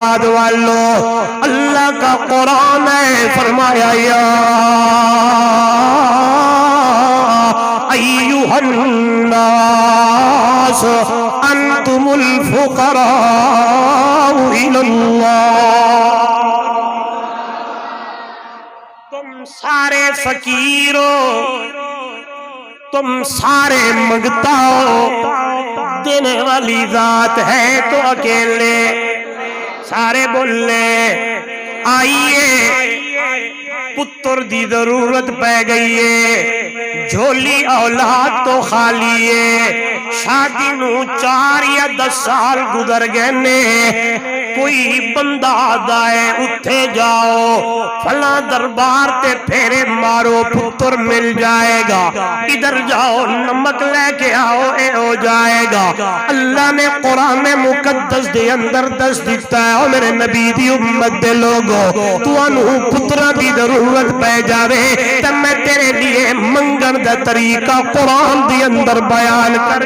والو اللہ کا قرآن ہے، فرمایا یا ایھا الناس انتم الفقراء الی اللہ، تم سارے فقیر ہو، تم سارے منگتا ہو، دینے والی ذات ہے تو اکیلے۔ سارے بولے آئیے پتر دی ضرورت پہ گئی ہے، جھولی اولاد تو خالی ہے، شادی نو 4 یا 10 سال گزر گئے نے، کوئی بندہ آدھائے اٹھے جاؤ فلاں دربار تے پھیرے مارو پتر مل جائے گا، ادھر جاؤ نمک لے کے آؤ اے ہو جائے گا۔ اللہ نے قرآن مقدس دے اندر دس دیتا ہے، او میرے نبی دی امت دے لوگو تو انہو پترہ دی ضرورت پہ جاوے تب میں تیرے لیے منگن دا طریقہ قرآن دی اندر بیان کر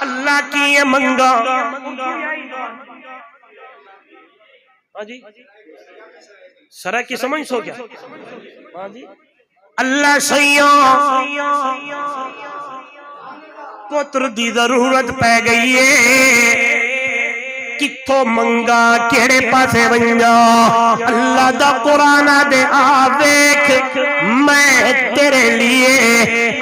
اللہ کی یہ منگا سرہ کی سمجھ سو کیا اللہ سیاں پتر دی ضرورت پہ گئی ہے، کتھو منگا کیڑے پاسے ونجا؟ اللہ دا قرآن دے آویک میں تیرے لیے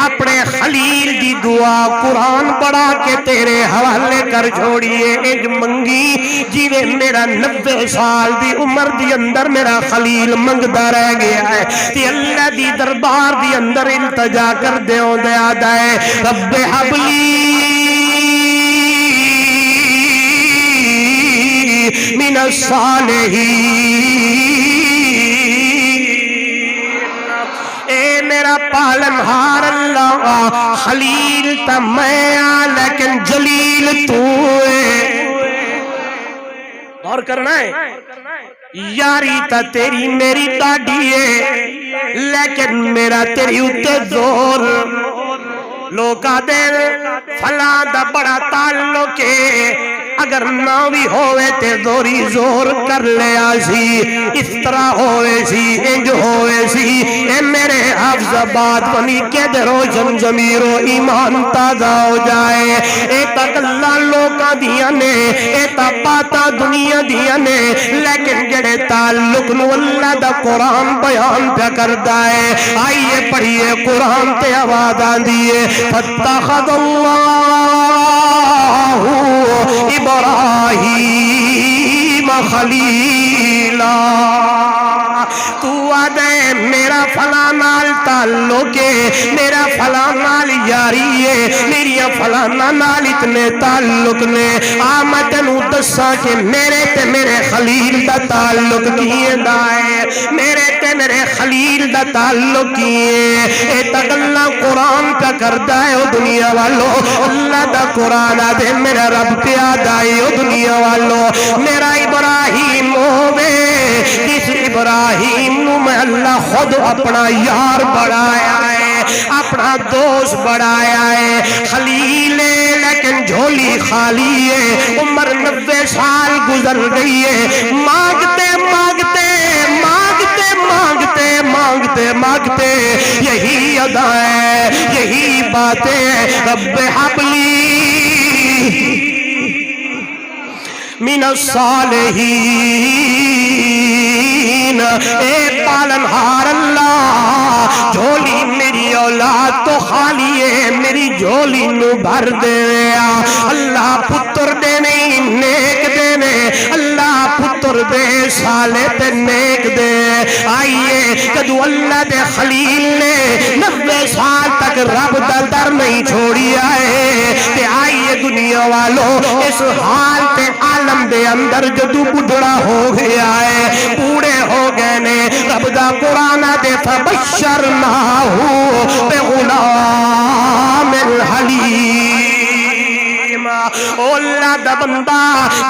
اپنے خلیل دی دعا قرآن پڑھا کے تیرے حوالے کر چھوڑیے، ایک منگی جیوے میرا 90 سال دی عمر دی اندر میرا خلیل منگدا رہ گیا ہے، تی اللہ دی دربار دی اندر التجا کر دیوں دے آدھا ہے رب حبلی من الصالحین، اے میرا پالنہار اللہ، خلیل تا میں لیکن جلیل تو ہے، غور کرنا ہے، یاری تا تیری میری داڑھی ہے لیکن میرا تیری اتے زور، لوکا دے فلاں دا بڑا تعلق ہے، اگر نہ بھی ہوئے تے زوری زور کر لے آسی، اس طرح ہوئے سی انج ہوئے سی، اے میرے حافظ آباد بنی کے درو زمیر و ایمان تازہ ہو جائے، اے تک اللہ لوکا دیا نے، اے تا پاتا دنیا دیا نے، لیکن جڑے تعلق نو اللہ دا قرآن بیان پہ کر دائے، آئیے پڑھیے قرآن تے آواز آن دیئے فَاتَّخَذَ اللَّهُ ابراہیم خلیلا، تو آدھے میرا فلاں نال تعلق ہے، میرا فلاں نال یاری ہے، میری فلاں نال اتنے تعلق نے، آمد نو دسا کہ میرے تے میرے خلیل دا تعلق کیے دائے، میرے تے میرے خلیل دا تعلق کیے، اے تک اللہ قرآن کا کردہ ہے، او دنیا والو اللہ دا قرآن آدھے میرا رب پیاد آئی، او دنیا والو میرا ابراہیم ہوئے، اس ابراہیم نو میں اللہ خود اپنا یار بڑھایا ہے، اپنا دوست بڑھایا ہے، خلیل ہے لیکن جھولی خالی ہے، عمر 90 سال گزر گئی ہے، مانگتے مانگتے مانگتے مانگتے مانگتے مانگتے یہی ادا ہے، یہی باتیں رب حبلی من الصالحین، اے پالنہار اللہ جھولی میری اولاد تو خالی ہے، میری جھولی نو بھر دے، اللہ پتر دے نہیں نیک دینے، اللہ پتر دے سالے تے نیک دے، آئیے کدو اللہ دے خلیل نے 90 سال تک رب دا در نہیں چھوڑی آئے، تے آئیے دنیا والو اس حال تے عالم دے اندر جدو بڑھڑا ہو گیا ہے، بوڑے ہو گئے نے، رب دا قرآن دے فبشرناہو بغلام الحلیم، اللہ دا بندہ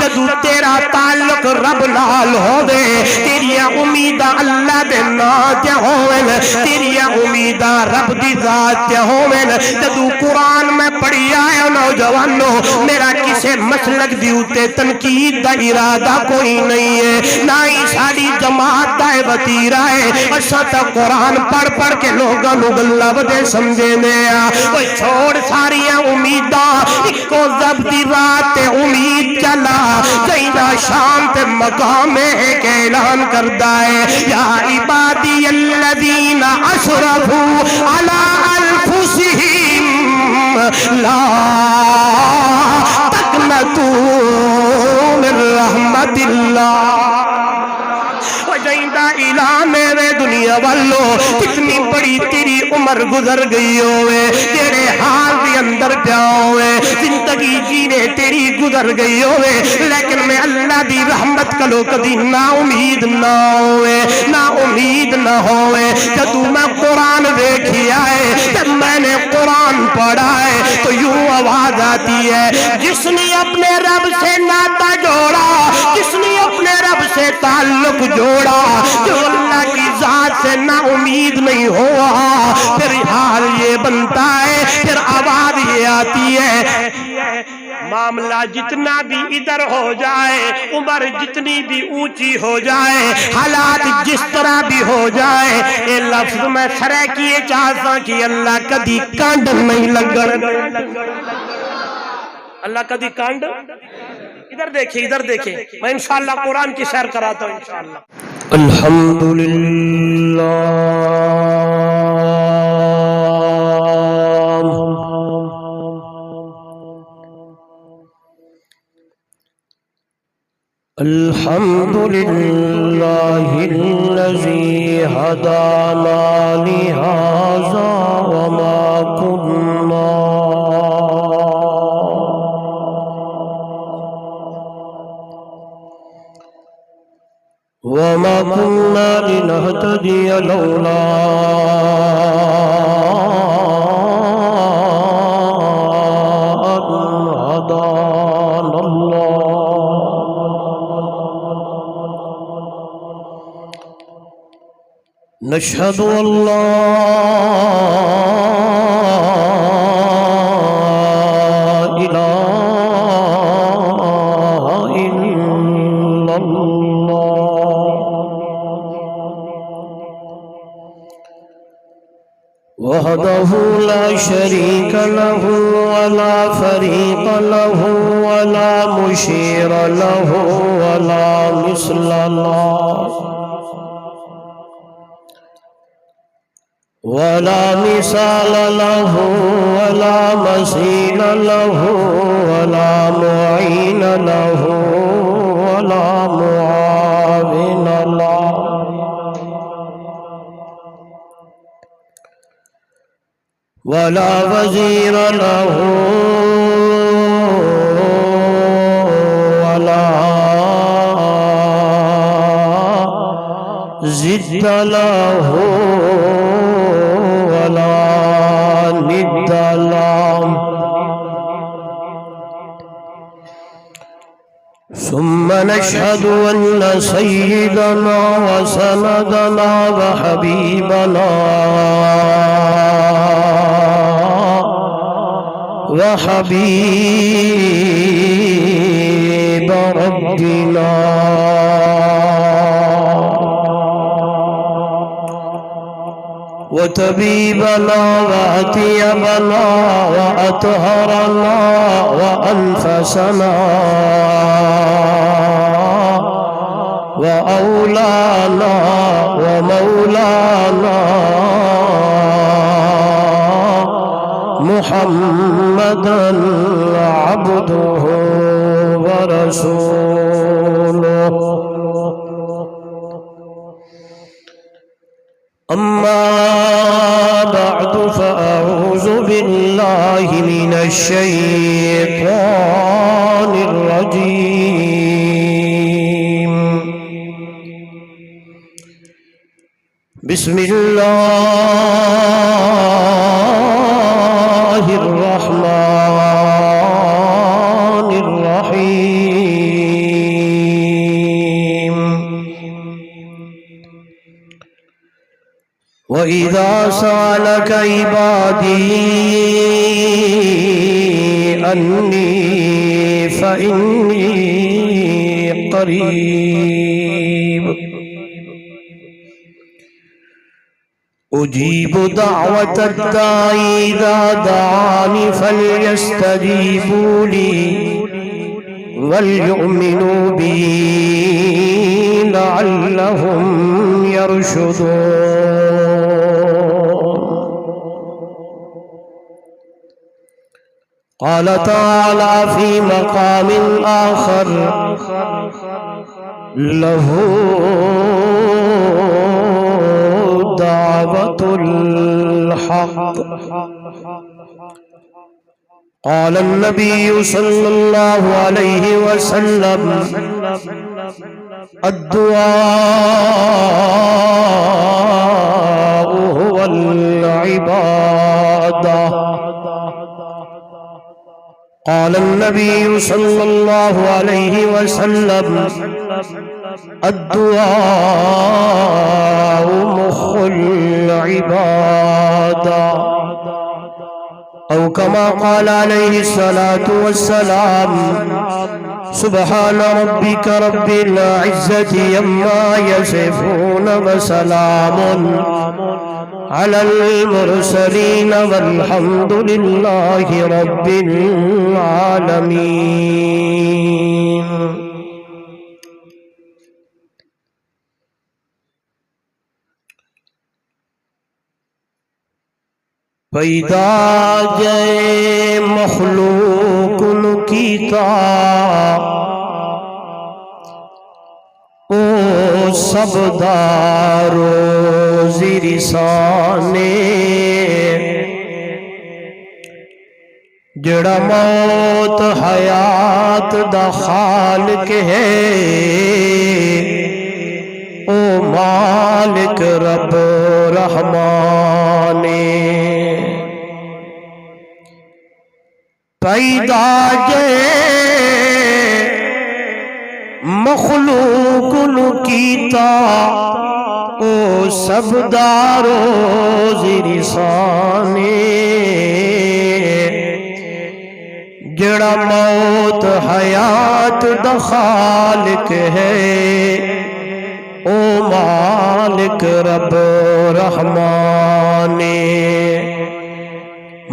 جدو تیرا تعلق رب نال ہووے تیریاں امیداں اللہ دے نام تے ہوون تیریاں امیداں رب دی ذات تے ہوون جدو قرآن میں پڑھی آیا نوجوانو میرا کسے مسلک دی اوتے تنقید دا ارادہ کوئی نہیں ہے نہ ہی ساری جماعت دا وتیرا ہے اساں تے قرآن پڑھ پڑھ کے لوگاں نو گلاں ودے سمجھنے آ اوے چھوڑ ساریاں امیداں اکو رب دی رات تے امید چلا جینا شان تے مقام ہے کہ اعلان کردا ہے یا عبادی الذین اسرفوا علی انفسہم لا تقنطوا من رحمت اللہ اعلان میرے دنیا والو کتنی بڑی تیری عمر گزر گئی ہوئے تیرے حال بھی اندر پیا ہوئے زندگی جینے تیری گزر گئی ہوئے لیکن میں اللہ دی رحمت کلو کدی نا امید نہ ہوئے نا امید نہ ہوئے جدو میں قرآن دیکھی آئے جب میں نے قرآن پڑھا ہے تو یوں آواز آتی ہے جس نے اپنے رب سے ناتا جوڑا جس نے اپنے رب سے تعلق جوڑا جو اللہ کی ذات سے نا امید نہیں ہوا پھر حال یہ بنتا ہے پھر آواز یہ آتی ہے معاملہ جتنا بھی ادھر ہو جائے عمر جتنی بھی اونچی ہو جائے حالات جس طرح بھی ہو جائے یہ لفظ میں سرے کیے چاہتا کہ اللہ کدی کانڈ نہیں لگن اللہ کدی کانڈ ادھر دیکھیں میں انشاءاللہ قرآن کی سیر کراتا ہوں انشاءاللہ الحمدللہ الحمدللہ الذی ہدانا لہذا وما كنا لنهتدي لولا أن هدانا الله نشهد أن لا وحده لا شريك له ولا فريق له ولا مشير له ولا مثل له ولا مثال له ولا مثيل له ولا معين له ولا معاون له ولا وزير له ولا ضد له ولا ند له ثم نشهد أن سيدنا وسندنا وحبيبنا وحبيب ربنا وطبيبنا وأطيبنا وأطهرنا وأنفسنا وأولانا ومولانا محمدا عبده ورسوله أما بعد فأعوذ بالله من الشيطان الرجيم بسم الله الرحمن الرحيم وَإِذَا سَأَلَكَ عِبَادِي أَنِّي فَإِنِّي قَرِيبٌ أُجِيبُ دَعْوَةَ الدَّاعِ إِذَا دَعَانِ فَلْيَسْتَجِيبُوا لِي وَلْيُؤْمِنُوا بِي لَعَلَّهُمْ يَرْشُدُونَ قال تعالى في مقام آخر له دعوة الحق قال النبي صلى الله عليه وسلم الدعاء هو العبادة قال النبي صلى الله عليه وسلم الدعاء مخ العبادة أو كما قال عليه الصلاة والسلام سبحان ربك رب العزة عما يصفون وسلام على المرسلين والحمد لله رب العالمين پیدا جائے مخلوق کیتا او سب دارو زیرسانے جڑا موت حیات دا خالق ہے او مالک رب رحمان پیدا جے مخلوق کیتا او سب دارو زیرسانے جڑا موت حیات دا خالق ہے او مالک رب رحمان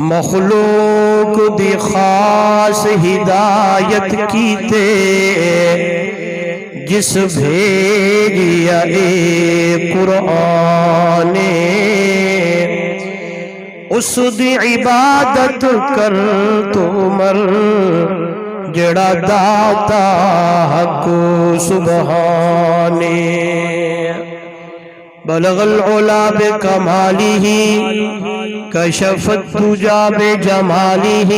مخلوق دی خاص ہدایت کیتے جس بھیجیا اے قرآن اس دی عبادت کر تو مر جڑا داتا حق سبحانے بلغ العلا بکمالہ کشف الدجا بجمالہ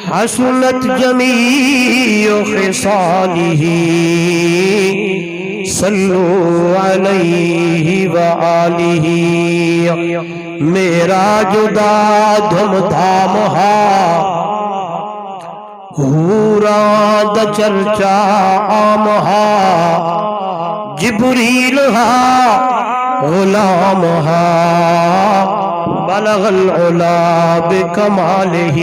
حسنت جمیع خصالہ صلو علیہ وآلہ میرا جدا دھم دھام ہا حوران دا چرچا عام ہا جبریل ہا غلام ہا بلغ العلا بکمالہ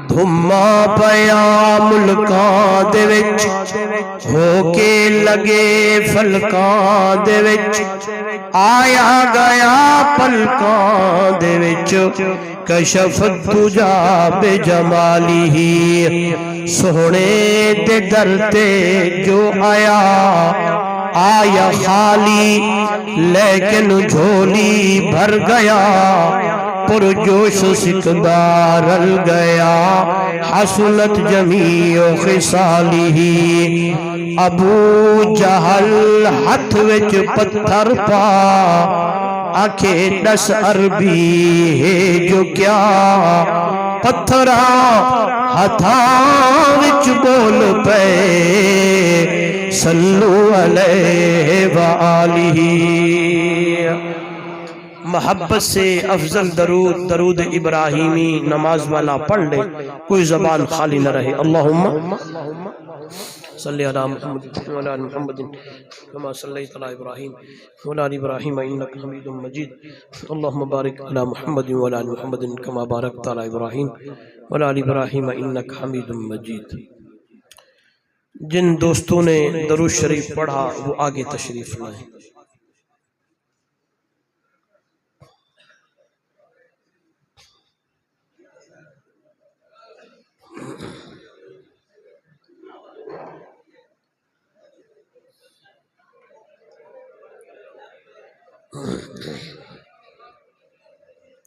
دھما پیا ملکاں دے وچ ہو کے لگے فلکاں دے وچ آیا گیا پلکاں دے وچ کشف الدجا بجمالہ سونے دے در تے جو آیا آیا خالی لیکن جھولی بھر گیا پرجوش سکندار رل گیا حسنت جمیع خصالہ ابو جہل ہتھ وچ پتھر پا آکھے 10 عربی ہے جو کیا پتھراں ہتھاں وچ بول پے صلو علیہ وآلہ محبت سے افضل درود درود ابراہیمی نماز والا پڑھ لے، کوئی زبان خالی نہ رہے۔ اللہم صلی علی محمد وعلی آل محمد کما صلیت علی ابراہیم وعلی آل ابراہیم انک حمید مجید۔ اللہم بارک علی محمد وعلی آل محمد کما بارکت علی ابراہیم وعلی آل ابراہیم انک حمید مجید۔ جن دوستوں نے درود شریف پڑھا وہ آگے تشریف لائیں۔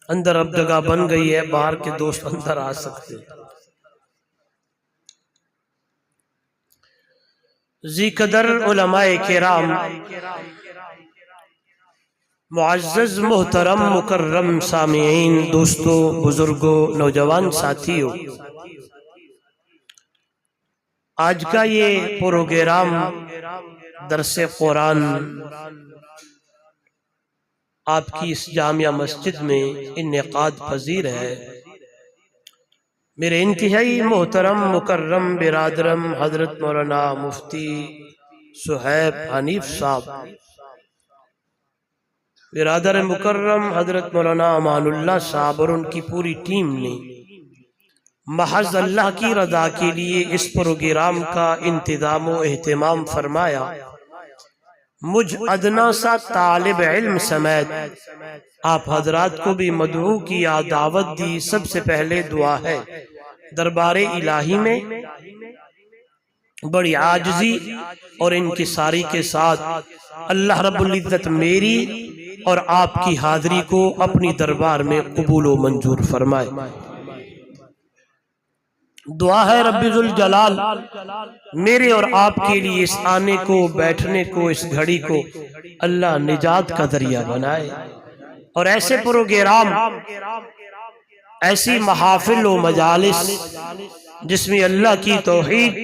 اندر اب جگہ بن گئی ہے، باہر کے دوست اندر آ سکتے ہیں۔ ذی قدر علماء کرام، معزز محترم مکرم سامعین، دوستو، بزرگوں، نوجوان ساتھیوں، آج کا یہ پروگرام درس قرآن آپ کی اس جامعہ مسجد میں انعقاد پذیر ہے۔ میرے انتہائی محترم مکرم برادرم حضرت مولانا مفتی صہیب حنیف صاحب، برادر مکرم حضرت مولانا امان اللہ صاحب اور ان کی پوری ٹیم نے محض اللہ کی رضا کے لیے اس پروگرام کا انتظام و اہتمام فرمایا۔ مجھ ادنا سا طالب علم سمیت آپ حضرات کو بھی مدعو کیا، دعوت دی۔ سب سے پہلے دعا ہے، دربار الہی میں بڑی عاجزی اور انکساری کے ساتھ اللہ رب العزت میری اور آپ کی حاضری کو اپنی دربار میں قبول و منظور فرمائے۔ دعا ہے رب ذوالجلال میرے اور آپ کے لیے اس آنے کو، بیٹھنے کو، اس گھڑی کو اللہ نجات کا ذریعہ بنائے، اور ایسے پروگرام، ایسی محافل و مجالس جس میں اللہ کی توحید،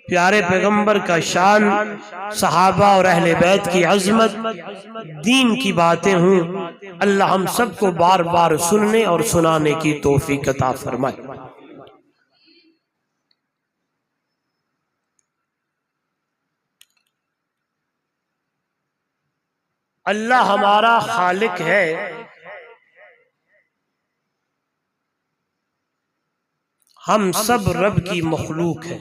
پیارے پیغمبر کا شان، صحابہ اور اہل بیت کی عظمت، دین کی باتیں ہوں، اللہ ہم سب کو بار بار سننے اور سنانے کی توفیق عطا فرمائے۔ اللہ ہمارا خالق ہے، ہم سب رب کی مخلوق ہیں۔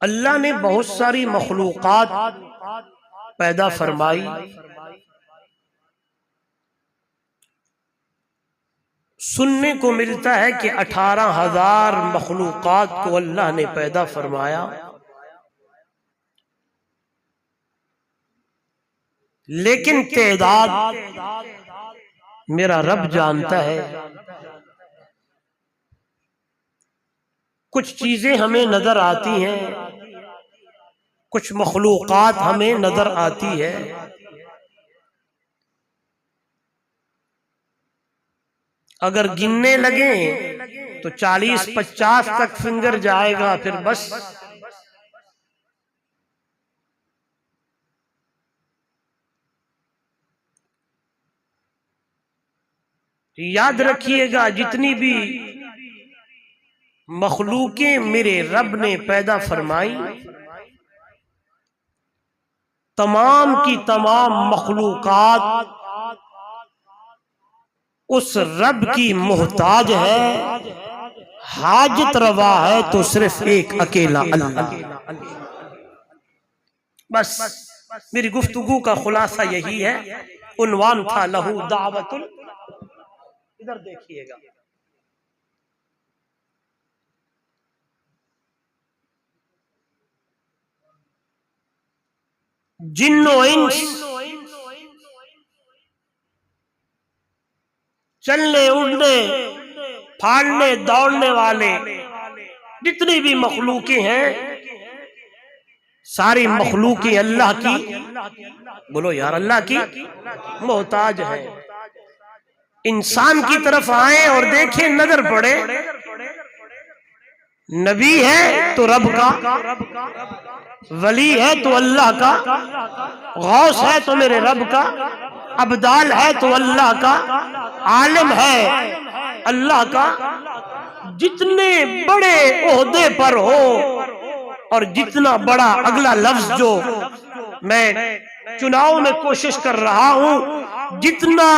اللہ نے بہت ساری مخلوقات پیدا فرمائی، سننے کو ملتا ہے کہ 18,000 مخلوقات کو اللہ نے پیدا فرمایا، لیکن تعداد میرا رب جانتا ہے۔ کچھ چیزیں ہمیں نظر آتی ہیں، کچھ مخلوقات ہمیں نظر آتی ہے، اگر گننے لگیں تو 40-50 تک فنگر جائے گا، پھر بس۔ یاد رکھیے گا، جتنی بھی مخلوقیں میرے رب نے پیدا فرمائی، تمام کی تمام مخلوقات اس رب کی محتاج ہے، حاجت روا ہے تو صرف ایک اکیلا اللہ۔ بس میری گفتگو کا خلاصہ یہی ہے، عنوان تھا لہو دعوت ادھر دیکھیے گا۔ جن و انس، چلنے اڑنے پھاڑنے دوڑنے والے جتنی بھی مخلوقیں ہیں، ساری مخلوقیں اللہ کی، بولو یار، اللہ کی محتاج ہیں۔ انسان کی طرف آئیں اور دیکھیں، نظر پڑے نبی ہے تو رب کا، ولی ہے تو اللہ کا، غوث ہے تو میرے رب کا، ابدال ہے تو اللہ کا، عالم ہے اللہ کا۔ جتنے بڑے عہدے پر ہو اور جتنا بڑا اگلا لفظ جو میں چناؤ میں کوشش کر رہا ہوں، جتنا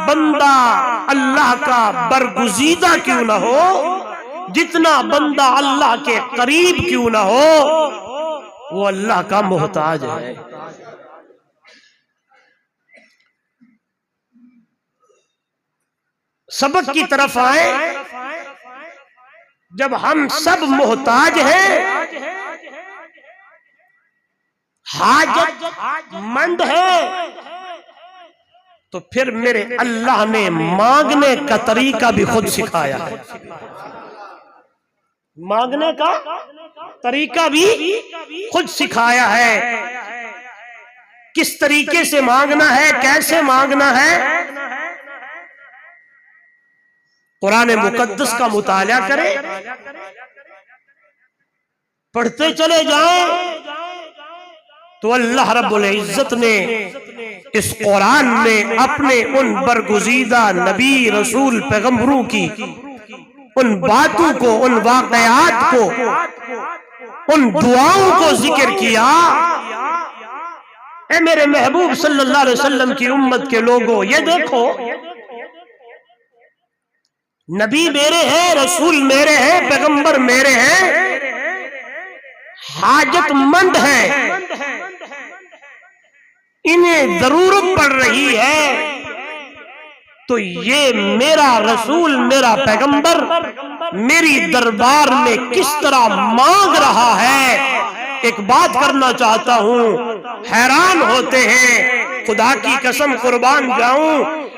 بندہ اللہ کا برگزیدہ کیوں نہ ہو، جتنا بندہ اللہ کے قریب کیوں نہ ہو، وہ اللہ کا محتاج ہے۔ سبق کی طرف آئیں، جب ہم سب محتاج ہیں، حاجت مند ہے، تو پھر میرے اللہ نے مانگنے کا طریقہ بھی خود سکھایا ہے۔ مانگنے کا طریقہ بھی خود سکھایا ہے، کس طریقے سے مانگنا ہے، کیسے مانگنا ہے۔ قرآن مقدس کا مطالعہ کریں، پڑھتے چلے جائیں تو اللہ رب العزت نے اس قرآن میں اپنے ان برگزیدہ نبی رسول پیغمبروں کی ان باتوں کو، ان واقعات کو، ان دعاؤں کو ذکر کیا۔ اے میرے محبوب صلی اللہ علیہ وسلم کی امت کے لوگوں، یہ دیکھو، نبی میرے ہیں، رسول میرے ہیں، پیغمبر میرے ہیں، حاجت مند ہیں، انہیں ضرورت پڑ رہی ہے، تو یہ میرا رسول، میرا پیغمبر میری دربار میں کس طرح مانگ رہا ہے۔ ایک بات کرنا چاہتا ہوں، حیران ہوتے ہیں، خدا کی قسم قربان جاؤں،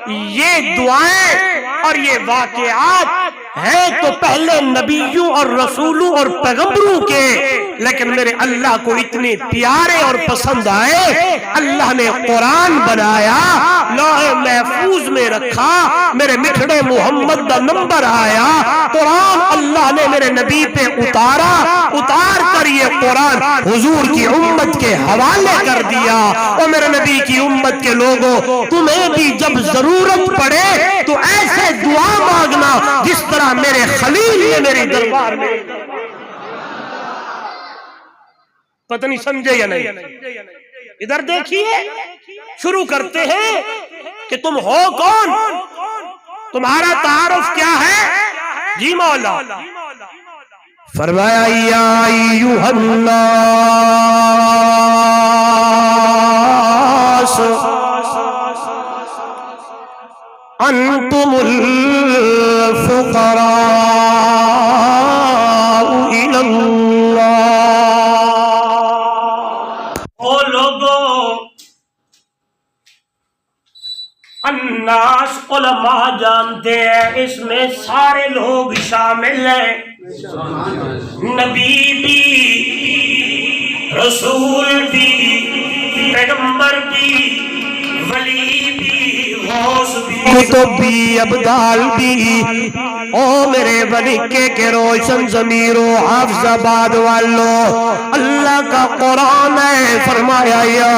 یہ دعائیں اور یہ واقعات ہیں تو پہلے نبیوں اور رسولوں اور پیغمبروں کے، لیکن میرے اللہ کو اتنے پیارے اور پسند آئے، اللہ نے قرآن بنایا، لوح محفوظ میں رکھا، میرے مٹھڑے محمد دا نمبر آیا، قرآن اللہ نے میرے نبی پہ اتارا، اتار کر یہ قرآن حضور کی امت کے حوالے کر دیا۔ اور میرے نبی کی امت کے لوگوں، تمہیں بھی جب ضرورت پڑے تو ایسے دعا مانگنا جس طرح میرے خلیل نے میری دربار میں۔ پتہ نہیں سمجھے یا نہیں؟ ادھر دیکھیے، شروع کرتے ہیں کہ تم ہو کون، تمہارا تعارف کیا ہے؟ جی مولا، فرمایا یا ایھا الناس انتم الفقراء الی اللہ۔ او لوگوں، الناس علماء جانتے ہیں، اس میں سارے لوگ شامل ہیں، نبی بھی، رسول بھی، پیغمبر بھی، ولی بھی، غوث بھی، کتب بھی، ابدال بھی۔ او میرے بنکے کے روشن ضمیروں، حافظ آباد والوں، اللہ کا قرآن ہے، فرمایا یا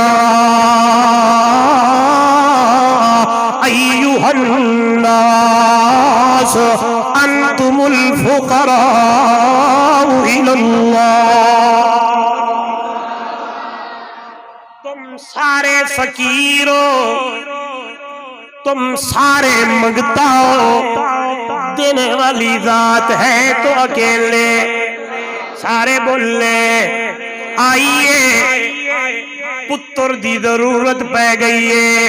ایھا الناس انتم الفقراء الی اللہ۔ تم سارے فقیر ہو، تم سارے منگتا ہو، دینے والی ذات ہے تو اکیلے۔ سارے بولے آئیے، پتر دی ضرورت پہ گئی ہے،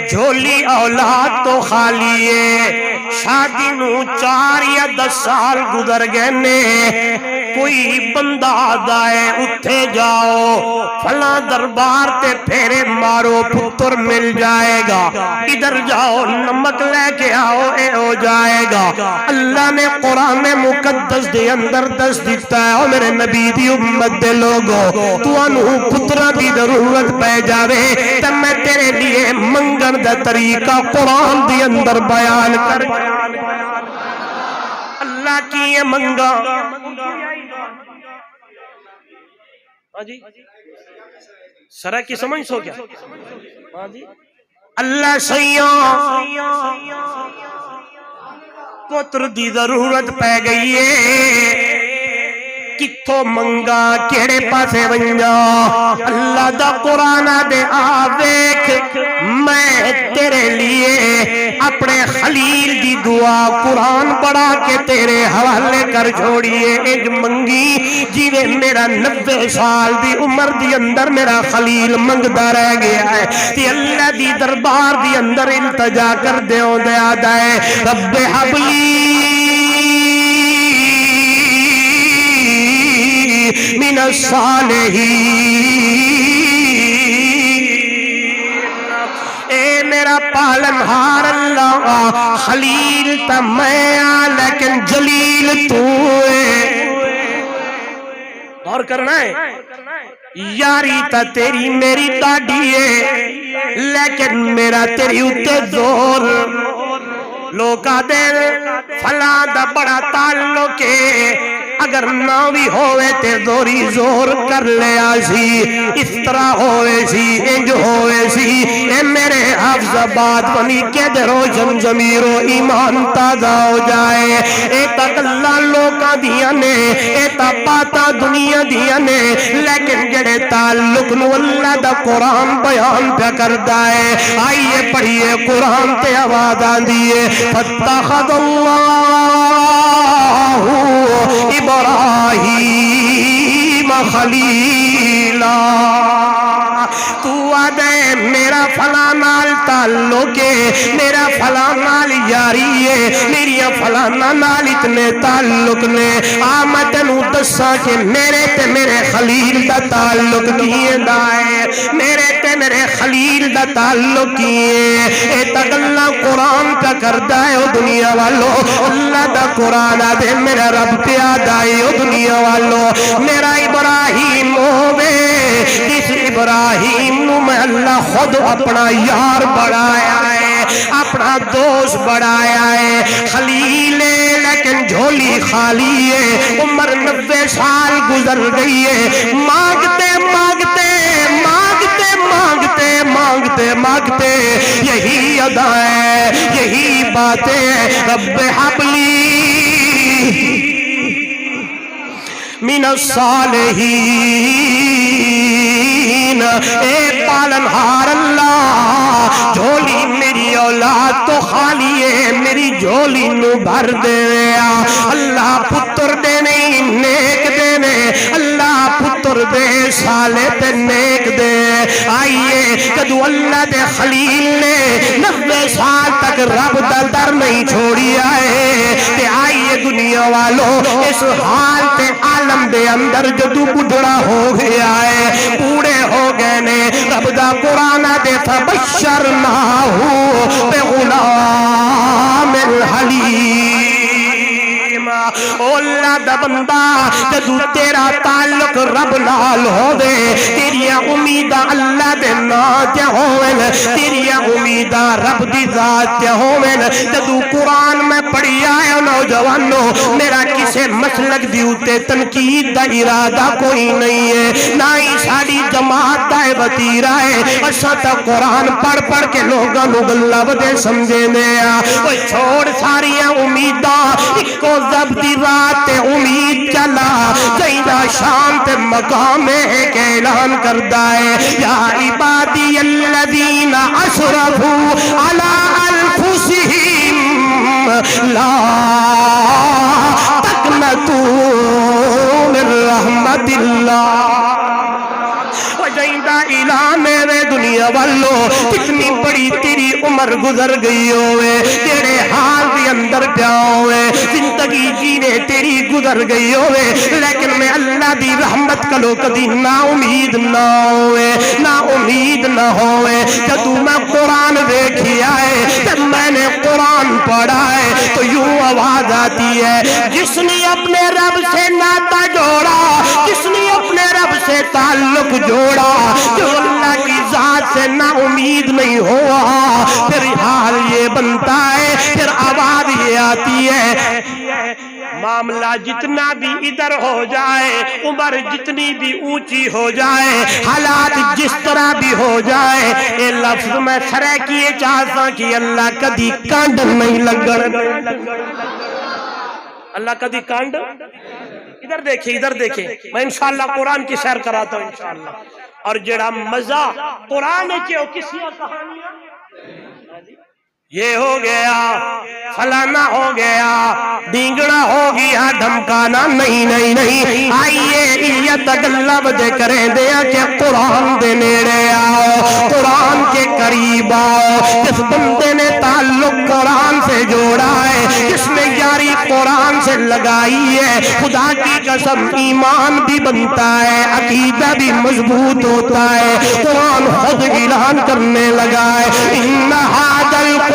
جھولی اولاد تو خالی ہے، شادی نو 4 یا 10 سال گزر گئے نے، کوئی بندہ دائے اتھے جاؤ، فلاں دربار تے پھیرے مارو، پتر مل جائے گا، ادھر جاؤ نمک لے کے آؤ، اے ہو جائے گا۔ اللہ نے قرآن مقدس دے اندر دس دیتا ہے، اور میرے نبی دی امت دے لوگوں، تو انہوں پترہ دی ضرورت پہ جاوے، تب میں تیرے لیے منگن دا طریقہ قرآن دی اندر بیان کر۔ اللہ کی منگا جی سرا کی سمجھ سو کیا اللہ سیاں پتر دی ضرورت پہ گئی ہے کتھوں منگا کیڑے پاسے ونجا اللہ دا قرآن دے آویک میں تیرے لیے اپنے خلیل دی دعا قرآن پڑھا کے تیرے حوالے کر چھوڑیے ایک منگی جیوے میرا 90 سال دی عمر دی اندر میرا خلیل منگدا رہ گیا ہے تی اللہ دی دربار دی اندر التجا کر دیوں دے آدھا ہے رب حبلی من الصالحین اے میرا پالنہار اللہ خلیل تا میں لیکن جلیل تو اور کرنا ہے یاری تا تیری میری داڑھی ہے لیکن میرا تیری اتے زور لوکا دے فلاں دا بڑا تعلق ہے اگر نہ بھی ہوئے تے زوری زور کر لے آسی اس طرح ہوئے سی انج ہوئے سی اے میرے حفظ آباد بنی کے دے روشن ضمیر و ایمان تازہ ہو جائے اے تا اللہ لوکاں دیا نے اے تا باتا دنیا دیا نے لیکن جڑے تعلق نو اللہ دا قرآن بیان پہ کردہ ہے آئیے پڑھئے قرآن تے آواز آن دیئے فاتخذ اللہ ابراہیم خلیلا تو آدھے میرا فلاں نال تعلق ہے میرا فلاں نال یاری ہے میری فلاں نال اتنے تعلق نے آمدنو دسا کہ میرے تے میرے خلیل دا تعلق کیے دائے میرے تے میرے خلیل دا تعلق کیے اے تک اللہ قرآن کا کردہ ہے او دنیا والو اللہ دا قرآن آدھے میرا رب پیادہ ہے او دنیا والو میرا ابراہیم ہوئے جس ابراہیم نو میں اللہ خود اپنا یار بڑھایا ہے اپنا دوست بڑھایا ہے خلیل لیکن جھولی خالی ہے عمر 90 سال گزر گئی ہے مانگتے مانگتے مانگتے مانگتے مانگتے مانگتے یہی ادا ہے یہی باتیں رب حبلی من الصالحین اے پالنہار اللہ جھولی میری اولاد تو خالی ہے میری جھولی نو بھر دے اللہ پتر دے نہیں نیک دینے اللہ پتر دے سالے تے نیک دے آئیے کدو اللہ دے خلیل نے 90 سال تک رب دا در نہیں چھوڑی آئے تے آئیے دنیا والو اس حال تے عالم دے اندر جدو بڑھڑا ہو گیا ہے پوڑے ہو گئے نے رب دا قرآن دے فبشرناہو بغلام الحلیم اللہ دا بندہ جدو تیرا تعلق رب نال ہو دے تیریا امیدہ اللہ دے نات ہوئن تیریا امیدہ رب دی ذات ہوئن جدو قرآن میں پڑھی آئے نوجوانو میرا کسے مسلک دیوتے تنقید دا ارادہ کوئی نہیں ہے نہ ہی ساری جماعت دا وطیرہ ہے اچھا تا قرآن پڑھ پڑھ کے لوگاں نو گلہ بدے سمجھے نیا وہ چھوڑ ساریاں امیدہ ایک کو ضبطی رات امید چلا زیدہ شانت مقام ایک اعلان کردہ ہے یا عبادی الذین اسرفوا علی انفسہم لا تقنطوا من رحمت اللہ وجیدہ اعلان میرے دنیا والو کتنی بڑی تیری عمر گزر گئی ہوئے تیرے حال بھی اندر پیا ہوئے زندگی جینے تیری گزر گئی ہوئے لیکن میں اللہ دی رحمت کلو کدی نا امید نہ ہوئے نا امید نہ ہوئے جدو میں قرآن دیکھی آئے جب میں نے قرآن پڑھا ہے تو یوں آواز آتی ہے جس نے اپنے رب سے ناتا جوڑا جس نے اپنے رب سے تعلق جوڑا، جو اللہ کی ذات سے نا امید نہیں ہوا، پھر حال یہ بنتا ہے، پھر آواز یہ آتی ہے، معاملہ جتنا بھی ادھر ہو جائے، عمر جتنی بھی اونچی ہو جائے، حالات جس طرح بھی ہو جائے، اے لفظ میں سرے کیے چاہتا کہ اللہ کدی کانڈ نہیں لگن، اللہ کدی کانڈ، ادھر دیکھیں میں انشاءاللہ قرآن کی سیر کراتا ہوں انشاءاللہ، اور جڑا مزہ قرآن کے کسی کہانیاں یہ ہو گیا، فلانا ہو گیا، ڈینگڑا ہو گیا، دھمکانا نہیں، آئیے یہ تغلب دے کریں دیا کہ قرآن دے نیڑے آؤ، قرآن کے قریب آؤ، جس بندے نے تعلق قرآن سے جوڑا ہے، جس نے یاری قرآن سے لگائی ہے، خدا کی قسم ایمان بھی بنتا ہے، عقیدہ بھی مضبوط ہوتا ہے، قرآن خود اعلان کرنے لگا ہے، ان ھذا القرآن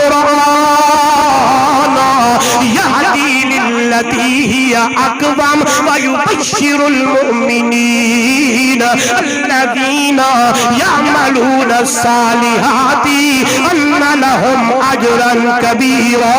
یہدی للتی ہی اقوم ویبشر المؤمنین الذین یعملون الصالحات ان لهم اجرا کبیرا۔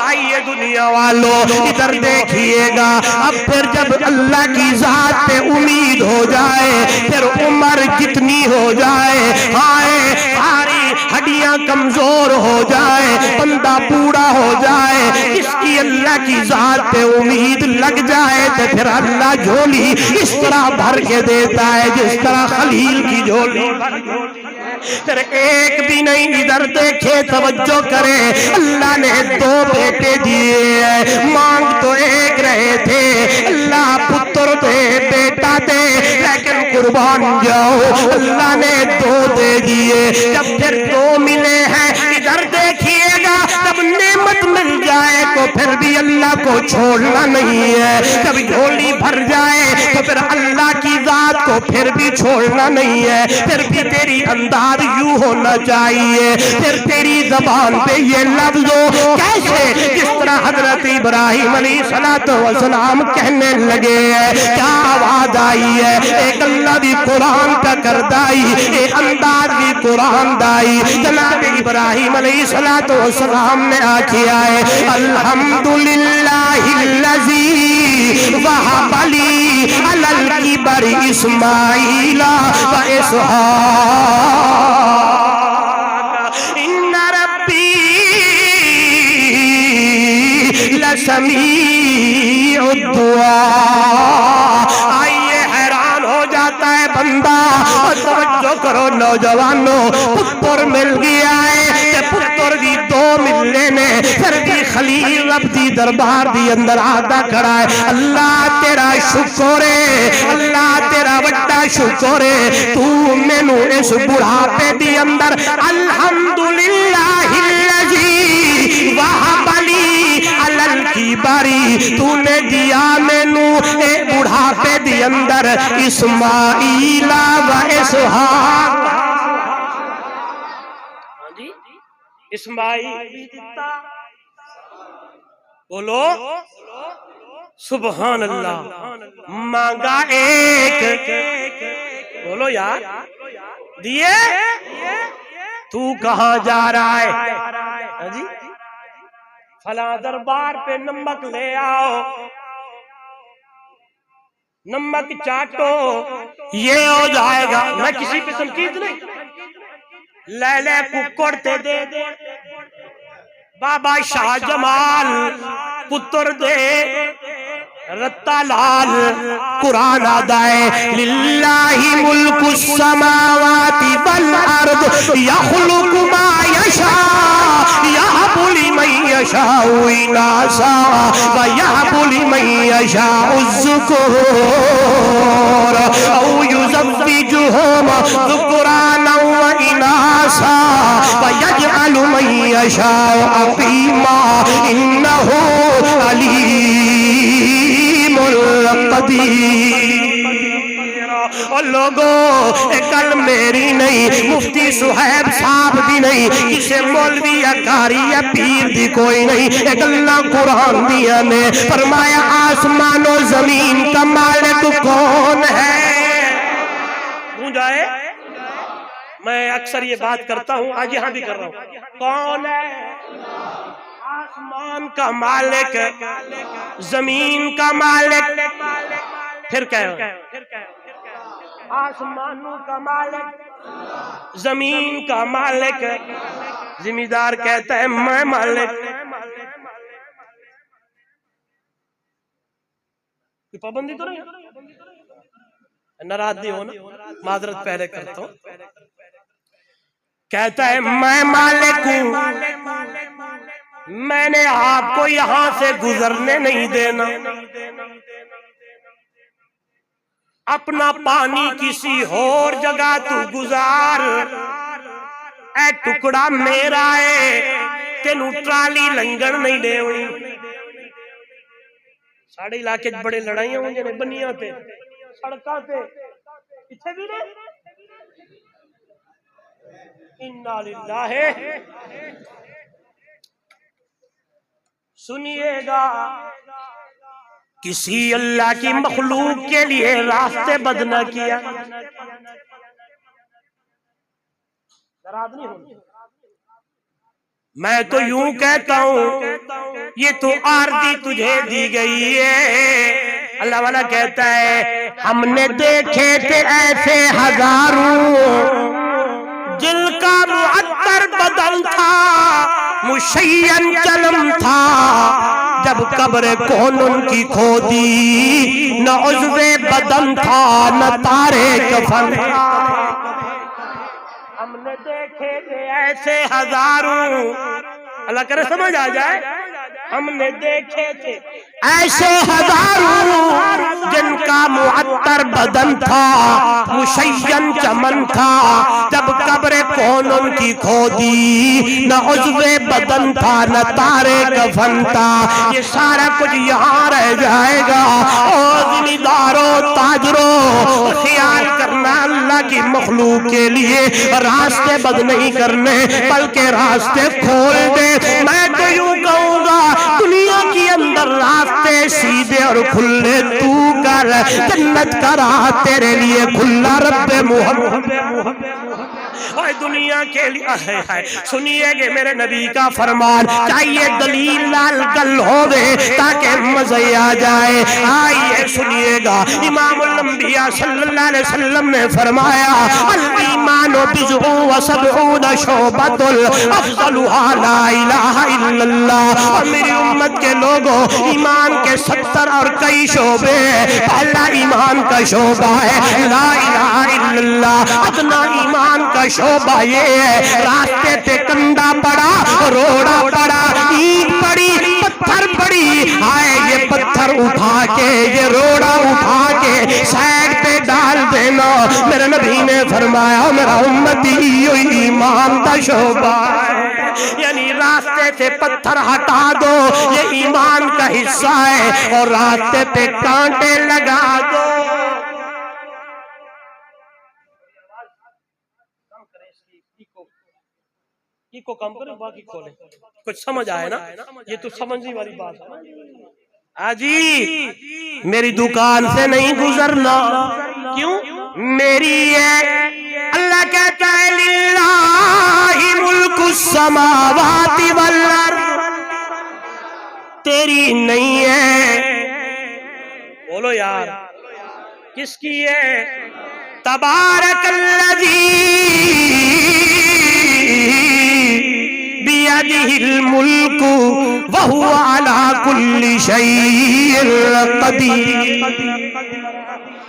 آئیے دنیا والوں ادھر دیکھئے گا، اب پھر جب اللہ کی ذات پہ امید ہو جائے، پھر عمر جتنی ہو جائے، آئے ساری ہڈیاں کمزور ہو جائے، بندہ بوڑھا ہو جائے، اس کی اللہ کی ذات پہ امید لگ جائے تو پھر اللہ جھولی اس طرح بھر کے دیتا ہے جس طرح خلیل کی جھولی بھر کے، پھر ایک بھی نہیں، ادھر دیکھے توجہ کرے، اللہ نے 2 بیٹے دیے ہیں، مانگ تو ایک رہے تھے، اللہ پتر دے بیٹا دے لیکن قربان جاؤ، اللہ نے 2 دے دیے، جب پھر 2 ملے ہیں، ادھر دیکھیے گا جب نعمت مل جائے تو پھر بھی اللہ کو چھوڑنا نہیں ہے، جب جھولی بھر جائے تو پھر اللہ کی ذات کو پھر بھی چھوڑنا نہیں ہے، پھر بھی تیری انداز یوں ہونا چاہیے، پھر تیری زبان پہ یہ لفظ ہو، کیسے جس طرح حضرت ابراہیم علیہ السلام کہنے لگے ہیں، کیا آواز آئی ہے، ایک اللہ بھی قرآن کا کردائی، ایک انداز بھی قرآن دائی، جناب ابراہیم علیہ السلام نے آکھیا ہے، الحمدللہ الذی وہب لی علی الکبر اسماعیل و اسحاق ان ربی لسمیع الدعاء۔ آئیے حیران ہو جاتا ہے بندہ، اور توجہ کرو نوجوانوں، پتر مل گیا ہے کہ پتر دی 2 ملنے نے پھر بھی خلیل ربی دربار دی اندر آدھا کھڑا ہے، اللہ تیرا شکر ہے، اللہ تیرا وڈا شکر ہے، تو میں نو اس بڑھاپے دی اندر الحمدللہ الذی وہب لی علی الکبر، تو نے دیا میں نو اے بڑھاپے دی اندر اسماعیل و اسحاق، اسماعیل بھی دیتا، بولو سبحان اللہ، مانگا ایک، بولو یار، دیے، تو کہاں جا رہا ہے، جی فلاں دربار پہ نمک لے آؤ، نمک چاٹو، یہ ہو جائے گا، میں کسی پہ تنقید نہیں، لے لے ککڑتے دے دے، بابا شاہ جمال پتر دے، رتا لال قرآن آدائے، للہ ملک السماوات والارض یخلق ما یشاء یہب لمن یشاء اناثا ویہب لمن یشاء الذکور او یزوجہم ذکرانا واناثا ویجعل من یشاء عقیما انہ علیم القدیر۔ اور لوگوں، کل میری نہیں، مفتی صہیب صاحب دی نہیں، کسے مولوی یا قاری یا پیر دی کوئی نہیں، ایک اللہ قرآن دیا نے فرمایا آسمان و زمین کا مالک کون ہے؟ گونج آئے؟ میں اکثر یہ بات کرتا ہوں، آج یہاں بھی کر رہا ہوں، کون ہے؟ آسمان کا مالک، زمین کا مالک، پھر کہو آسمانوں کا مالک، زمین کا مالک۔ زمیندار کہتا ہے میں مالک، پابندی تو نہیں، ناراض نہیں ہونا، معذرت پہلے کرتا ہوں۔ کہتا ہے میں مالک ہوں، میں نے آپ کو یہاں سے گزرنے نہیں دینا، اپنا پانی کسی اور جگہ تو گزار، اے ٹکڑا میرا ہے، تینوں ٹرالی لنگن نہیں دے ہوئی۔ ساڑھے علاقے بڑے لڑائیاں ہوں جنہیں بنیاں تے سڑکاں تے اتھے بھی نے اِنَّا لِلَّهِ۔ سنیے گا کسی اللہ کی مخلوق کے لیے راستے بد نہ کیا، میں تو یوں کہتا ہوں یہ تو آردی تجھے دی گئی ہے۔ اللہ والا کہتا ہے ہم نے دیکھے تھے ایسے ہزاروں جن کا معطر بدن تھا، مشین چلم تھا، جب قبر کون ان کی کھودی، نہ عضو بدن تھا نہ تارے کفن تھا۔ ہم نے دیکھے تھے ایسے ہزاروں، اللہ کرے سمجھ آ جائے، ہم نے دیکھے تھے ایسے ہزاروں جن کا معطر بدن تھا، مشین چمن تھا، جب قبر کون ان کی کھودی، نہ عضو بدن تھا نہ تارے کفن تھا۔ یہ سارا کچھ یہاں رہ جائے گا۔ اور زمینداروں، تاجروں، خیال کرنا اللہ کی مخلوق کے لیے راستے بد نہیں کرنے بلکہ راستے کھول دے۔ میں تو یوں کہوں گا دنیا کے اندر راستے سیدھے اور کھلے تو کر، جنت کا راہ تیرے لیے کھلا رب محمد۔ اور دنیا کے لیے سنیے گے میرے نبی کا فرمان، چاہیے دلیل لال گل ہوئے تاکہ مزے آ جائے۔ آئیے سنیے گا امام الانبیاء صلی اللہ علیہ وسلم نے فرمایا الایمان بضع و سبعون شعبۃ افضلها لا الہ الا اللہ۔ اور میری امت کے لوگوں ایمان کے 70 اور کئی شعبے، پہلا ایمان کا شعبہ ہے لا الہ الا اللہ، ادنا ایمان کا شعبہ یہ ہے راستے پہ کنڈا پڑا، روڑا پڑا، اینٹ پڑی، پتھر پڑی، آئے یہ پتھر اٹھا کے، یہ روڑا اٹھا کے سائیڈ پہ ڈال دینا۔ میرے نبی نے فرمایا میرا امتی ایمان کا شعبہ ہے، یعنی راستے سے پتھر ہٹا دو یہ ایمان کا حصہ ہے، اور راستے پہ کانٹے لگا دو۔ کو کم کریں باقی کھولیں، کچھ سمجھ آئے نا؟ یہ تو سمجھنے والی بات ہے۔ آجی میری دکان سے نہیں گزرنا، کیوں؟ میری ہے۔ اللہ کہتا ہے للہ ملک السماوات والارض، تیری نہیں ہے، بولو یار کس کی ہے؟ تبارک الذی بیدہ الملک وہو علی کل شیء قدیر۔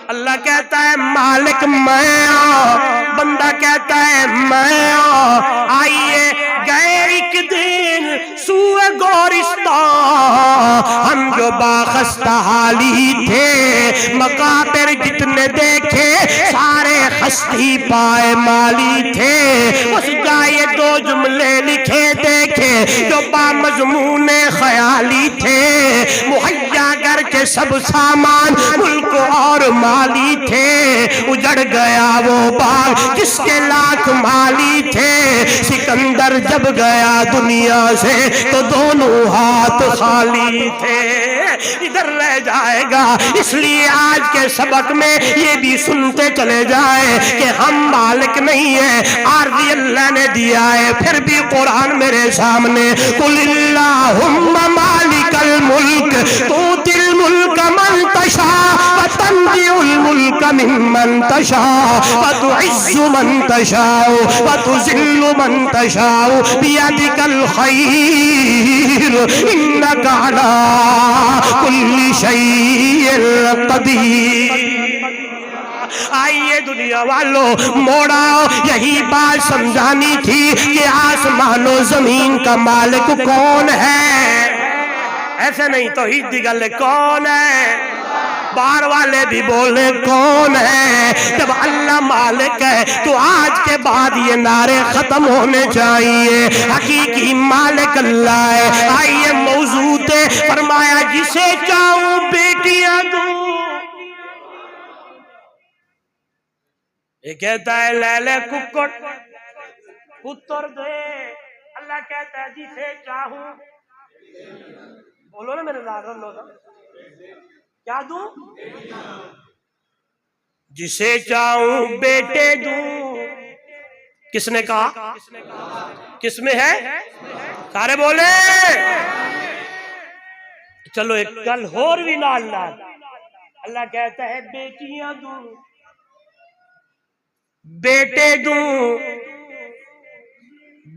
اللہ کہتا ہے مالک میں ہوں، بندہ کہتا ہے میں ہوں۔ آئیے گئے ایک دن سوئے گورستان، ہم جو باخستہ حالی تھے، مقابر جتنے دیکھے سارے خستی پائے مالی تھے۔ اس جائے دو جملے لکھے دیکھے، جو بامضمون خیالی تھے، مہیا کر کے سب سامان ملک اور مالی تھے، اجڑ گیا وہ باغ جس کے لاکھ مالی تھے، سکندر جب گیا دنیا سے تو دونوں ہاتھ خالی تھے، ادھر رہ جائے گا۔ اس لیے آج کے سبق میں یہ بھی سنتے چلے جائیں کہ ہم مالک نہیں ہیں، عارضی اللہ نے دیا ہے۔ پھر بھی قرآن میرے سامنے، قل اللہم مالک الملک تؤتی الملک من تشاء وتنزع الملک ممن تشاء وتعز من تشاء وتذل من تشاء بیدک الخیر انک علی کل شیء قدیر۔ آئیے دنیا والوں موڑا، یہی بات سمجھانی تھی کہ آسمان و زمین کا مالک کون ہے؟ ایسے نہیں، توحید دی گل کون ہے؟ بار والے بھی بولے کون ہے؟ جب اللہ مالک ہے تو آج کے بعد یہ نعرے ختم ہونے چاہیے، حقیقی مالک اللہ ہے۔ آئیے موضوع تے فرمایا جسے چاہوں بیٹیاں دوں، یہ کہتا ہے لے لے ککڑ پتر دے، اللہ کہتا ہے جسے چاہوں، بولو نا میرے لال رلو نا، کیا دوں؟ جسے چاہوں بیٹے دوں۔ کس نے کہا؟ کس میں ہے؟ سارے بولے۔ چلو ایک گل اور بھی نال نال، اللہ کہتا ہے بیٹیاں دوں، بیٹے دوں،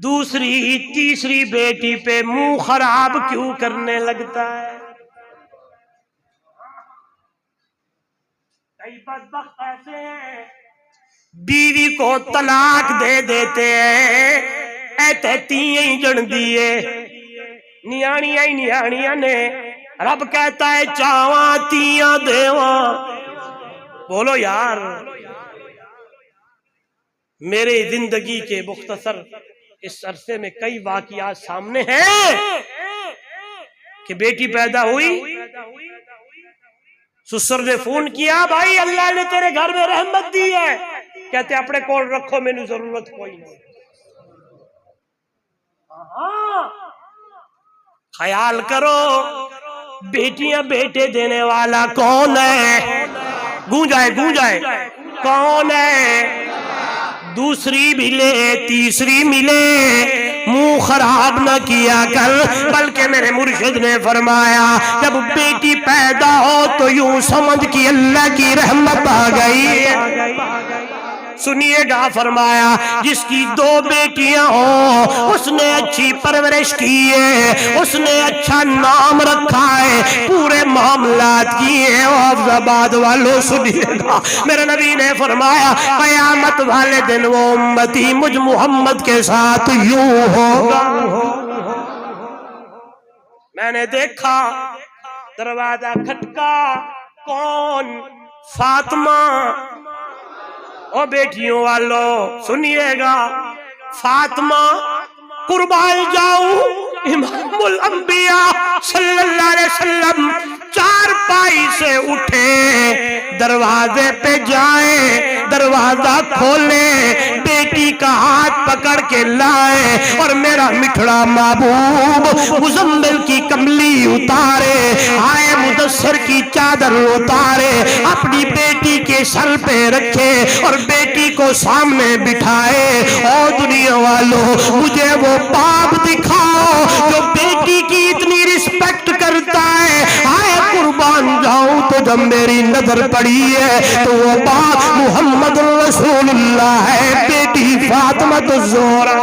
دوسری تیسری بیٹی پہ منہ خراب کیوں کرنے لگتا ہے؟ کئی بدبخت ایسے ہیں بیوی کو طلاق دے دیتے ہیں، ایتے تیئیں جن دیے نیانیاں ہی نیانیاں نے، رب کہتا ہے چاواں تیاں دیواں۔ بولو یار، میرے زندگی کے مختصر اس عرصے میں کئی واقعات سامنے ہیں کہ بیٹی پیدا ہوئی، سسر نے فون کیا، بھائی اللہ نے تیرے گھر میں رحمت دی ہے، کہتے اپنے کول رکھو، میں نے ضرورت کوئی نہیں۔ خیال کرو بیٹیاں بیٹے دینے والا کون ہے؟ گونجائے گونجائے، کون ہے؟ دوسری ملے تیسری ملے، منہ خراب نہ کیا کر، بلکہ میرے مرشد نے فرمایا جب بیٹی پیدا ہو تو یوں سمجھ کہ اللہ کی رحمت آ گئی۔ سنیے گا، فرمایا جس کی دو بیٹیاں ہوں اس نے اچھی پرورش کی ہے، اس نے اچھا نام رکھا ہے، پورے معاملات کیے ہیں۔ حافظ آباد والوں سنیے گا، میرے نبی نے فرمایا قیامت والے دن وہ امتی مجھ محمد کے ساتھ یوں ہوگا۔ میں نے دیکھا دروازہ کھٹکا، کون؟ فاطمہ۔ او بیٹیوں والو سنیے گا، فاطمہ قربان جاؤں امام الانبیاء صلی اللہ علیہ وسلم چار پائی سے اٹھے، دروازے پہ جائیں، دروازہ کھولے، بیٹی کا ہاتھ پکڑ کے لائے اور میرا مٹھڑا محبوب مزمل کی کملی اتارے، آئے مدثر کی چادر اتارے، اپنی بیٹی کے سر پہ رکھے اور بیٹی کو سامنے بٹھائے۔ او دنیا والوں مجھے وہ باپ دکھاؤ جو بیٹی کی اتنی رسپیکٹ کرتا ہے۔ آئے قربان جاؤں تو جب میری نظر پڑی ہے تو وہ باپ محمد رسول اللہ ہے، بیٹی فاطمہ الزہرا۔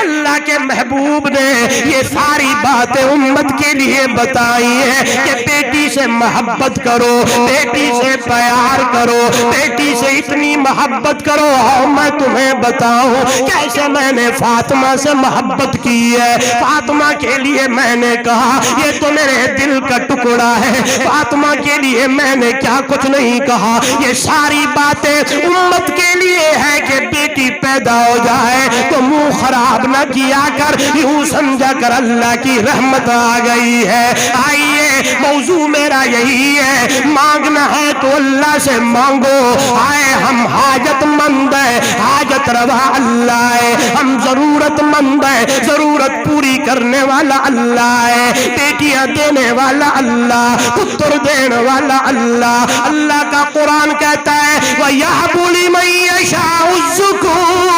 اللہ کے محبوب نے یہ ساری باتیں امت کے لیے بتائی ہیں کہ بیٹی سے محبت کرو، بیٹی سے پیار کرو، بیٹی سے اتنی محبت کرو۔ آؤ میں تمہیں بتاؤں کیسے میں نے فاطمہ سے محبت کی ہے۔ فاطمہ کے لیے میں نے کہا یہ تو میرے دل کا ٹکڑا ہے، فاطمہ کے لیے میں نے کیا کچھ نہیں کہا، یہ ساری باتیں امت کے لیے ہے کہ بیٹی پیدا ہو جائے تو منہ خراب نہ کیا کر، یوں سمجھا کر اللہ کی رحمت آ گئی ہے۔ آئیے موضوع میرا یہی ہے، مانگنا ہے تو اللہ سے مانگو۔ آئے ہم حاجت مند ہیں، حاجت روا اللہ ہے، ہم ضرورت مند ہیں، ضرورت پوری کرنے والا اللہ ہے، بیٹیاں دینے والا اللہ، پتر دینے والا اللہ۔ اللہ کا قرآن کہتا ہے وَيَحْبُ لِمَن يَشَاءُ الذُّكُورَ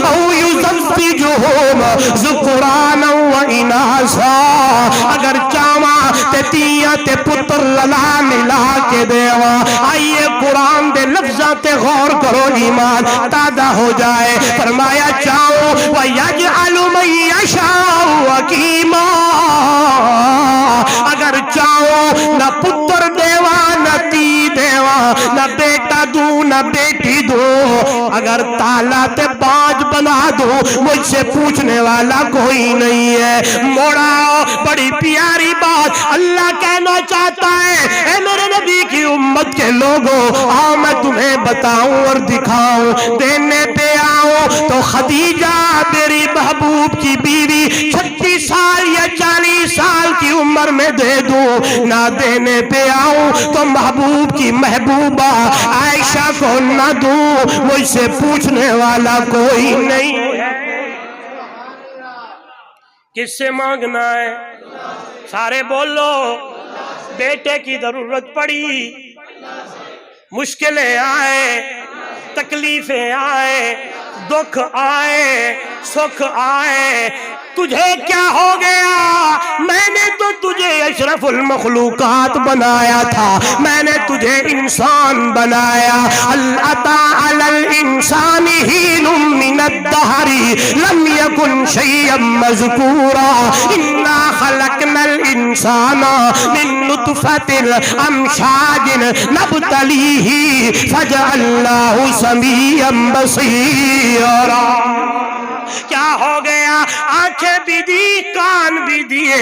أَوْ يُزَوِّجُهُمْ ذُكْرَانًا وَإِنَاثًا، اگر چاہواں تے تیاں تے پتر للا ملا کے دیوا۔ آئیے قرآن دے لفظاں تے غور کرو، ایمان تازہ ہو جائے۔ فرمایا چاہو وَيَجْعَلُ مَن يَشَاءُ عَقِيمًا، اگر چاہو نہ پتر دیوا نہ تی دیوا، نہ بیٹا دوں نہ بیٹی دوں، اگر تالا تے باج بنا دوں مجھ سے پوچھنے والا کوئی نہیں ہے۔ موڑا بڑی پیاری بات اللہ کہنا چاہتا ہے، اے میرے نبی کی امت کے لوگوں، آؤ میں تمہیں بتاؤں اور دکھاؤں۔ دینے پہ آؤں تو خدیجہ میری محبوب کی بیوی 36 سال یا 40 سال کی عمر میں دے دوں، نہ دینے پہ آؤں تو محبوب کی محبوبہ عائشہ کو نہ دوں، مجھ سے پوچھنے والا کوئی نہیں ہے۔ کس سے مانگنا ہے؟ سارے بولو۔ بیٹے کی ضرورت پڑی، مشکلیں آئے، تکلیفیں آئے، دکھ آئے، سکھ آئے، تجھے کیا ہو گیا؟ میں نے تو تجھے اشرف المخلوقات بنایا تھا، میں نے تجھے انسان بنایا۔ اَتَى عَلَى الْإِنسَانِ حِینٌ مِّنَ الدَّهْرِ لَمْ يَكُنْ شَيْئًا مَّذْکُورًا إِنَّا خَلَقْنَا الْإِنسَانَ مِن نُطْفَةٍ أَمْشَاجٍ نَبْتَلِيهِ فَجَعَلْنَاهُ سَمِيعًا بَصِیرًا۔ کیا ہو گیا؟ آنکھیں بھی دی، کان بھی دیے،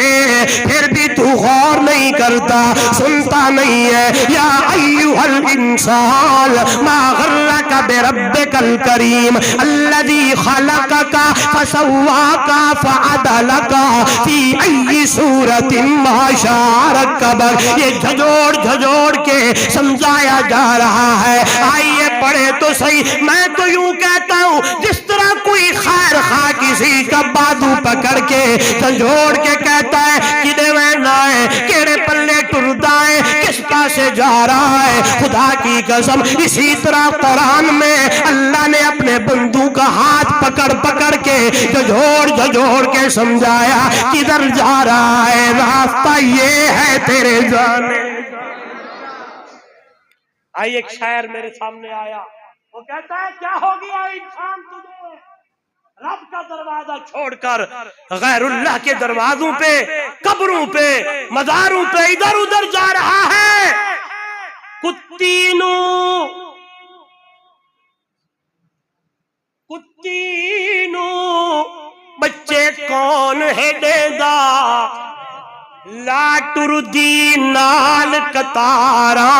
پھر بھی تو غور نہیں کرتا، سنتا نہیں ہے۔ یا ایھا الانسان ما غرک بربک الکریم الذی خلقک فسواک فعدلک فی ای صورت ما شاء رکبک۔ یہ جھجوڑ جھجوڑ کے سمجھایا جا رہا ہے۔ آئیے پڑھے تو صحیح۔ میں تو یوں کہتا ہوں جس طرح کوئی خیر خواہ کسی کا بازو پکڑ کے جھنجھوڑ کے کہتا ہے کدے میں نائے، کیڑے پلے ٹردہ ہے، کس پاسے جا رہا ہے، خدا کی قسم اسی طرح قرآن میں اللہ نے اپنے بندوں کا ہاتھ پکڑ پکڑ کے جھنجھوڑ جھنجھوڑ کے سمجھایا کدھر جا رہا ہے، راستہ یہ ہے تیرے جانے۔ آئی ایک شاعر میرے سامنے آیا، وہ کہتا ہے کیا ہو گیا انسان تجھے، رب کا دروازہ چھوڑ کر غیر اللہ کے دروازوں پہ، قبروں پہ، مزاروں پہ ادھر ادھر جا رہا ہے۔ کتینو بچے کون ہے ڈیدا، لا ٹردی نال کتارا،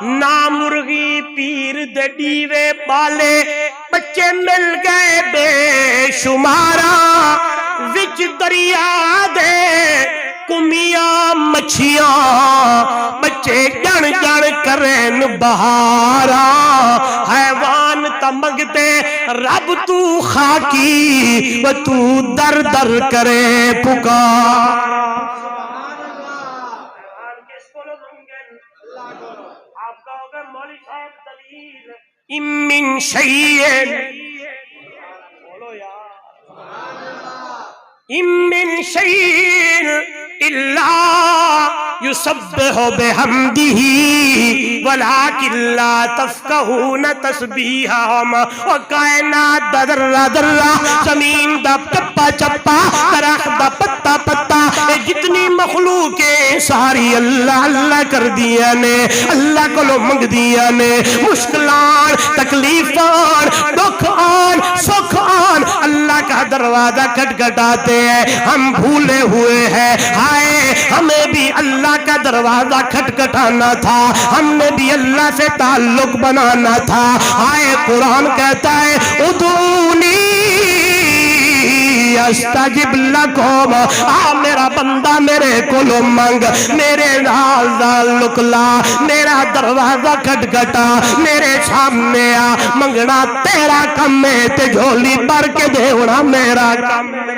نا مرغی پیر دے ڈیوے بالے، بچے مل گئے بے شمارا، وچ دریا دے کمیاں مچھیاں، بچے جن جن کرن بہارا، حیوان تا منگتے رب تو خاکی، و تو در در کرے پکار۔ من شیء من شیء الا یسبح بحمدہ ولکن لا تفقہون تسبیحہم۔ اور کائنات دا ذرہ ذرہ، زمین دا چپا چپا، درخت دا پتا پتا، جتنی مخلوقیں ساری اللہ اللہ کر دیا نے، اللہ کو لو منگ دیا نے، مشکلان تکلیفان دکھ آن سکھ آن اللہ کا دروازہ کھٹکھٹاتے ہیں۔ ہم بھولے ہوئے ہیں، ہائے ہمیں بھی اللہ کا دروازہ کھٹکھٹانا تھا، ہم نے بھی اللہ سے تعلق بنانا تھا۔ آئے قرآن کہتا ہے ادعونی استجب لکم، آ میرا بندہ میرے کولو منگ، میرے نال تعلق لا، میرا دروازہ کھٹکھٹا، میرے سامنے آ، منگنا تیرا کم ہے تے جھولی بھر کے دیونا میرا کم ہے،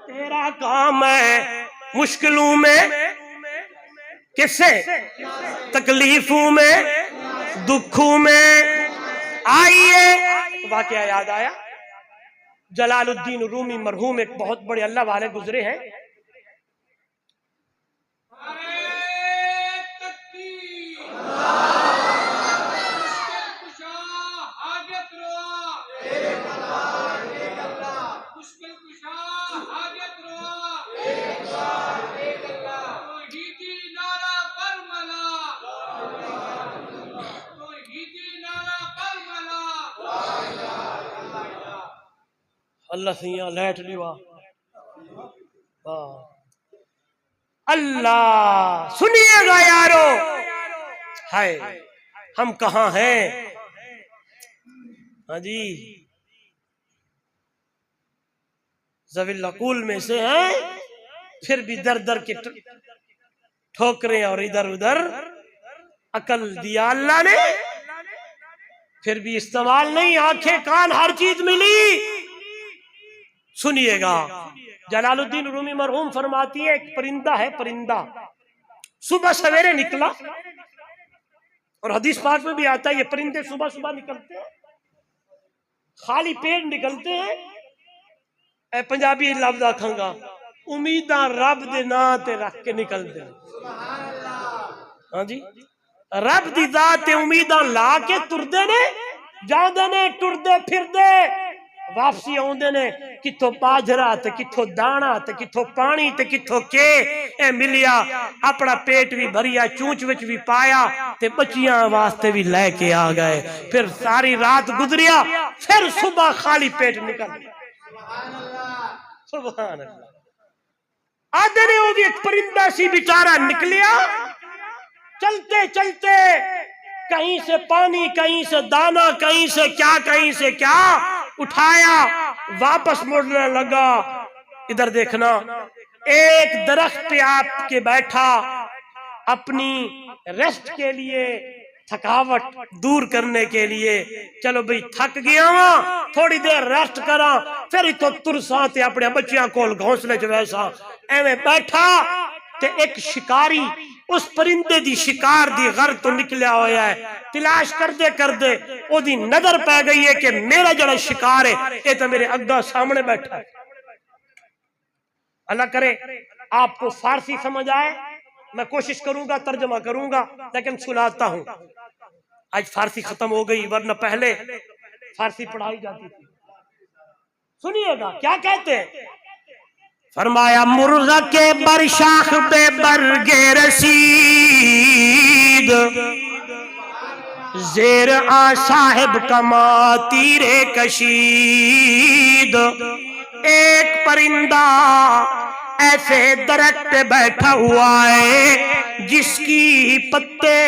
تیرا کام ہے۔ مشکلوں میں کس سے؟ تکلیفوں میں، دکھوں میں۔ آئیے واقعہ یاد آیا، جلال الدین رومی مرحوم ایک بہت بڑے اللہ والے گزرے ہیں، اللہ سیاں لیٹ لیوا اللہ سنیے گا یارو، ہائے ہم کہاں ہیں؟ ہاں جی ذوی العقول میں سے ہیں، پھر بھی در در کے ٹھوکریں اور ادھر ادھر عقل دیا اللہ نے، پھر بھی استعمال نہیں، آنکھیں کان ہر چیز ملی۔ سنیے گا، جلال الدین رومی مرحوم فرماتی ہے، ایک پرندہ ہے، پرندہ صبح سویرے نکلا، اور حدیث پاک میں بھی آتا ہے یہ پرندے صبح صبح نکلتے ہیں، خالی پیٹ نکلتے ہیں، اے پنجابی لفظ آکھاں گا، امیداں رب دے نا تے رکھ کے نکلتے ہیں، ہاں جی رب دی ذات تے امیداں لا کے تردے نے، جاندے نے، ٹردے پھردے، واپسی آوندے نے، کتھوں باجرا تے کتھوں دانا تے کتھوں پانی تے کتھوں کے، اے ملیا اپنا پیٹ بھی بھریا، چونچ وچ بھی پایا تے بچیاں واسطے بھی لے کے آ گئے، پھر ساری رات گزریا، پھر صبح خالی پیٹ نکل گیا۔ سبحان اللہ۔ آدھے نے وہ بھی ایک پرندہ سی بیچارہ نکلیا، چلتے چلتے کہیں سے پانی، کہیں سے دانا، کہیں سے کیا اٹھایا، واپس مڑنے لگا، ادھر دیکھنا، ایک درخت پہ آپ کے بیٹھا، اپنی ریسٹ کے لیے، تھکاوٹ دور کرنے کے لیے، چلو بھئی تھک گیا ہاں تھوڑی دیر ریسٹ کرا، پھر تو ترساں تے اپنے بچیاں کول گھونسلے چ ویسا ایویں بیٹھا تے ایک شکاری اس پرندے دی شکار دی غر تو نکلیا ہویا ہے، تلاش کردے کردے او دی نظر پہ گئی ہے کہ میرا جڑا شکار ہے یہ تو میرے اگا سامنے بیٹھا ہے۔ اللہ کرے آپ کو فارسی سمجھ آئے، میں کوشش کروں گا ترجمہ کروں گا لیکن سناتا ہوں۔ آج فارسی ختم ہو گئی ورنہ پہلے فارسی پڑھائی جاتی تھی۔ سنیے گا کیا کہتے ہیں، فرمایا مرغ کے بر شاخ پہ برگ رسید، زیر آ صاحب کما تیر کشید، ایک پرندہ ایسے درخت پہ بیٹھا ہوا ہے جس کی پتے،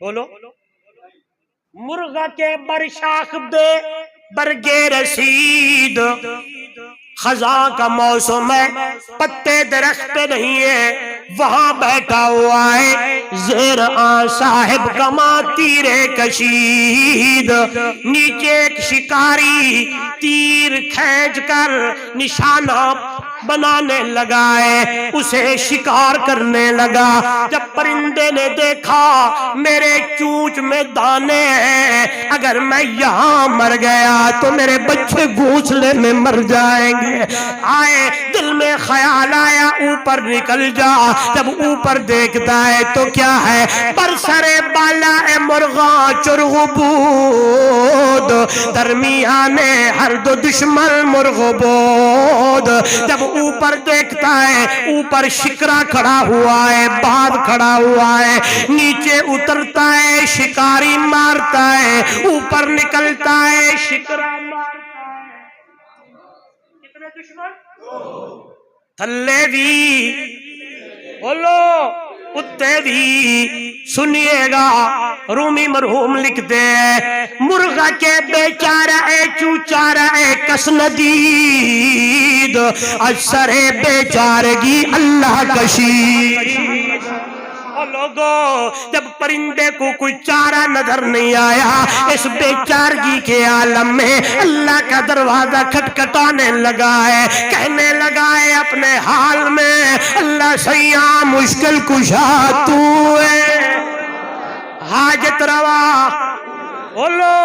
بولو، مرغ کے بر شاخ پہ برگ رسید، خزاں کا موسم ہے، پتے درخت پہ نہیں ہے، وہاں بیٹھا ہوا ہے، زیر آن صاحب کما تیر کشید، نیچے ایک شکاری تیر کھینچ کر نشانہ بنانے لگا ہے، اسے شکار کرنے لگا۔ جب پرندے نے دیکھا میرے چونچ میں دانے ہیں، اگر میں یہاں مر گیا تو میرے بچے گھونسلے میں مر جائیں گے، آئے دل میں خیال آیا اوپر نکل جا، جب اوپر دیکھتا ہے تو کیا ہے، برسر بالا اے مرغاں چرغ بود، درمیان ہر دو دشمن مرغ بود، جب اوپر دیکھتا ہے اوپر شکرا کھڑا ہوا ہے، باز کھڑا ہوا ہے، نیچے اترتا ہے شکاری مارتا ہے، اوپر نکلتا ہے شکرا مارتا ہے، کتنے دشمن تھلے بھی، بولو اتے بھی سنیے گا رومی مرحوم لکھتے ہیں مرغا کے بیچارہ چوچارہ کس ندید اثر بیچارگی اللہ کشید لوگوں جب پرندے کو کوئی چارہ نظر نہیں آیا اس بیچارگی کے عالم میں اللہ کا دروازہ کھٹکھٹانے لگا ہے کہنے لگا ہے اپنے حال میں اللہ سیاں مشکل کشا تو ہے حاجت روا بولو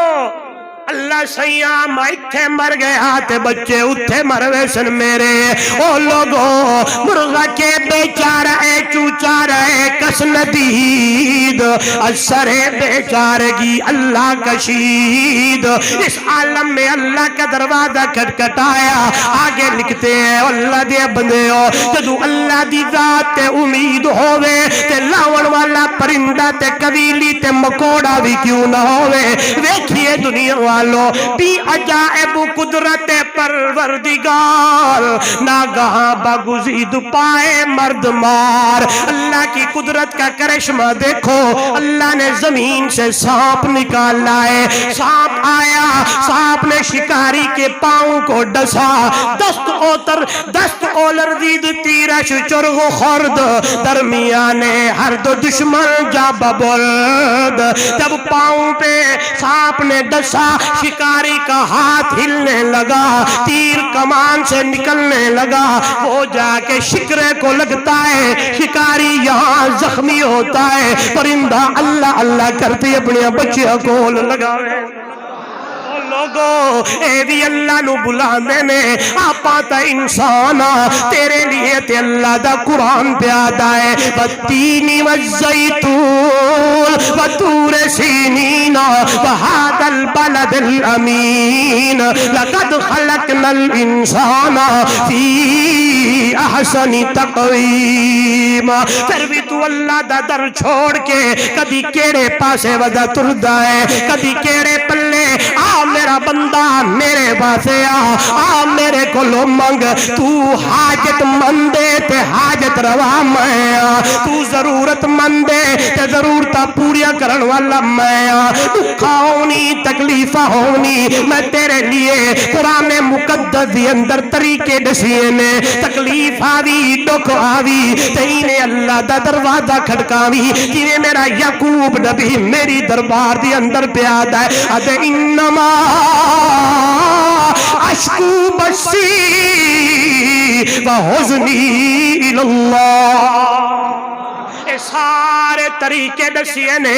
اللہ سیاں میں اتھے مر گیا تے بچے اتھے مروے سن میرے او لوگوں مرغا کے بیچارہ چوچارہ کس ندید اثر بیچارگی اللہ کشید اس عالم میں اللہ کا دروازہ کھٹکھٹایا آگے لکھتے ہیں اللہ دے بندے ہو جدو اللہ دی ذات تے امید ہووے تے لاون والا پرندہ تے قبیلی تے مکوڑا بھی کیوں نہ ہووے ویکھیے دنیا والو بھی عجائب قدرت پروردگار ناگہاں بگزید پائے مرد مار اللہ کی قدرت کا کرشمہ دیکھو اللہ نے زمین سے سانپ نکالا ہے سانپ آیا سانپ نے شکاری کے پاؤں کو ڈسا دست اولر دید تیرش چرغ خورد درمیانے ہر دو دشمن جا ببرد جب پاؤں پہ سانپ نے ڈسا شکاری کا ہاتھ ہلنے لگا تیر کمان سے نکلنے لگا وہ جا کے شکرے کو لگتا ہے شکاری یہاں زخمی ہوتا ہے پرندہ اللہ اللہ کرتے اپنے بچے کو لگاوے لوگو اے بھی اللہ نو بلانے نے آپا تا انسانا تیرے لیے تے اللہ دا قرآن پیادا ہے والتینی والزیتون وطور سینین وہذا البلد الامین لقد خلقنا الانسان فی احسن تقویم پھر بھی تو اللہ دا در چھوڑ کے کدی کیڑے پاسے ودا تردہ ہے کدی کیڑے پلے میرا بندہ میرے پاسے آ میرے کو لو منگ تو حاجت مندے تے حاجت روا میں تو ضرورت مندے تے ضرورتہ پوریا کرن والا میں دکھا ہونی تکلیفہ ہونی میں تیرے لیے قرآن مقدس دی اندر طریقے دسیے نے تکلیف آوی دکھ آوی تینے اللہ دا دروازہ کھڑکاوی جنہیں میرا یعقوب نبی میری دربار دی اندر پیادا ہے ادھے انما اشکو بسی و حزنی الاللہ سارے طریقے دسیے نے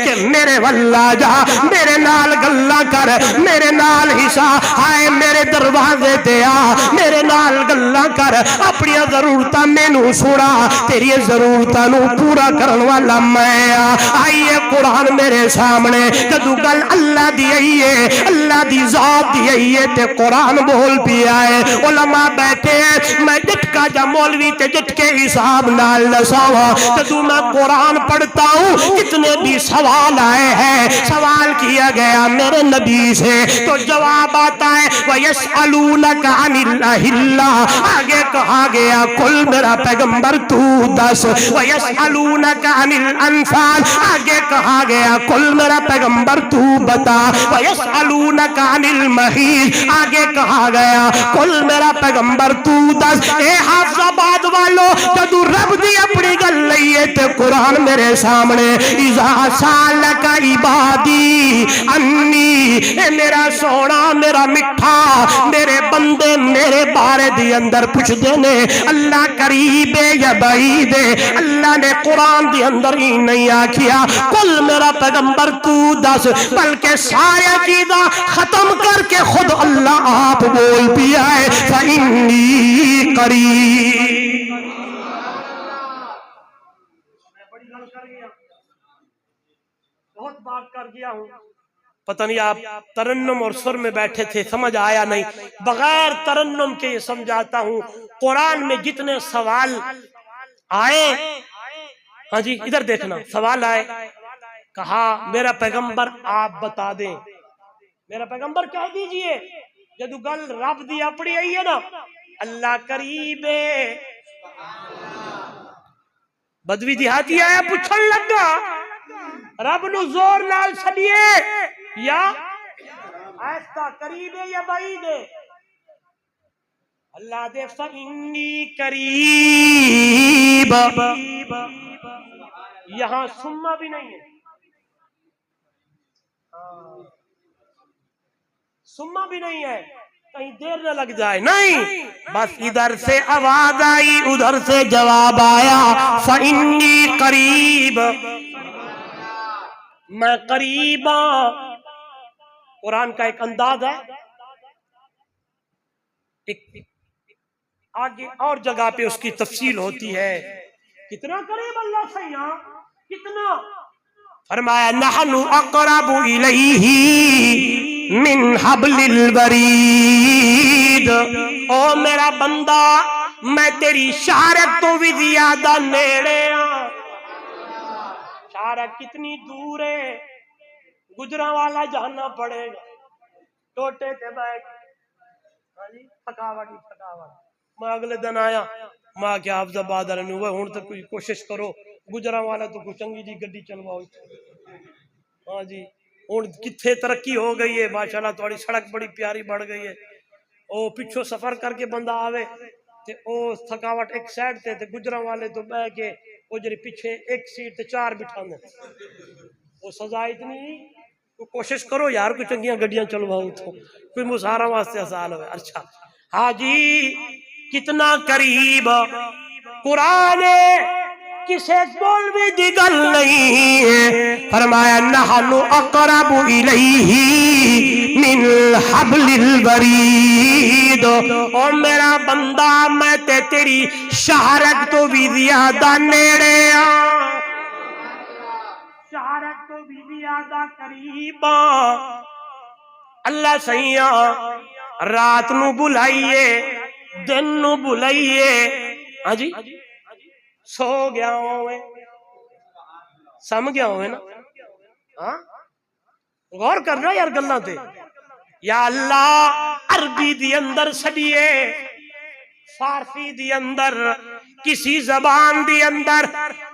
کہ میرے واللہ جا میرے نال گلہ کر میرے نال حصہ آئے میرے دروازے دیا میرے نال گلہ کر اپنی ضرورتہ میں نو سوڑا تیری ضرورتہ نو پورا کرن والا میں آئیے قرآن میرے سامنے کدو گل اللہ دی آئیے اللہ دی ذات دی آئیے تے قرآن بول پی آئے علماء بیٹھے میں جٹکا جا مولوی تے جٹکے حساب نال نساوا تو میں قرآن پڑھتا ہوں کتنے بھی سوال آئے ہیں سوال کیا گیا میرے نبی سے تو جواب آتا ہے وَيَسْأَلُونَكَ عَنِ الْأَهِلَّةِ آگے کہا گیا کل میرا پیغمبر تو دس وَيَسْأَلُونَكَ عَنِ الْأَنفَالِ آگے کہا گیا کل میرا پیغمبر تو بتا وَيَسْأَلُونَكَ عَنِ الْمَحِيضِ آگے کہا گیا کل میرا پیغمبر تو دس اے حافظ آباد والو جدو رب دی اپنی گل لئیے تے قرآن میرے سامنے اذا سالک عبادی انی اے میرا سونا میرا مٹھا میرے بندے میرے بارے دی اندر پوچھ دینے اللہ قریب ہے یا بعید ہے اللہ نے قرآن دی اندر ہی نہیں آکھیا کل میرا پیغمبر تو دس بلکہ سارے چیزاں ختم کر کے خود اللہ آپ بول پیا ہے فَإِنِّي قَرِيب بہت بات کر گیا ہوں پتہ نہیں آپ ترنم اور سر میں بیٹھے تھے سمجھ آیا نہیں بغیر ترنم کے یہ سمجھاتا ہوں قرآن میں جتنے سوال آئے ہاں جی ادھر دیکھنا سوال آئے کہا میرا پیغمبر آپ بتا دیں میرا پیغمبر کہہ دیجئے جدو گل رب دی اپنی آئی ہے نا اللہ قریب ہے بدوی دیہاتی آیا پوچھن لگا رب نو زور نال چھڈیے یا آہستہ قریب ہے یا بعید ہے؟ اللہ دے فإنی قریب، یہاں سما بھی نہیں ہے، سما بھی نہیں ہے، کہیں دیر نہ لگ جائے، نہیں، بس ادھر سے آواز آئی ادھر سے جواب آیا، فإنی قریب، میں قریب ہوں۔ قرآن کا ایک انداز ہے، آگے اور جگہ پہ اس کی تفصیل ہوتی ہے، کتنا قریب اللہ سے یہاں، کتنا، فرمایا نحن اقرب الیہ من حبل الورید، او میرا بندہ میں تیری شہرت تو بھی زیادہ نیڑے ہوں۔ شہرت کتنی دور ہے، گجرانوالا جانا پڑے گا، ٹوٹے تے بیٹھ تھکاوٹ ہی تھکاوٹ۔ میں اگلے دن آیا ماں کیا حافظ آباد والے نے ہوں تک کوئی کوشش کرو گجرانوالا تو کوئی چنگی جی گڈی چلواؤ۔ ہاں جی ہوں کتنے ترقی ہو گئی ہے ماشاءاللہ، تھوڑی سڑک بڑی پیاری بڑھ گئی ہے، او پچھو سفر کر کے بندہ آوے تے او تھکاوٹ ایک سائڈ تے گجرانوالے تو بہ کے او جڑی پیچھے ایک سیٹ تے چار بٹھاندے، وہ سزا اتنی، تو کوشش کرو یار کوئی چنگیاں گڈیاں چلواؤ تو کوئی مسارا واسطے آسان ہوئے۔ اچھا ہاں جی کتنا قریب، قرآن کسے بولوی دی گل نہیں ہے، فرمایا نحن اقرب الیہ من حبل الورید، او میرا بندہ میں تے تیری شہرت تو بھی زیادہ نیڑے ہوں، شہرت تو بھی زیادہ قریب ہوں۔ اللہ سیاں رات نو بلائیے دن نو بلائیے، ہاں جی سو گیا ہوئے سم گیا ہوئے نا، ہاں غور کرنا یار گلاں تے، یا اللہ عربی دی اندر سڈیے، فارسی دی اندر، کسی زبان دی اندر،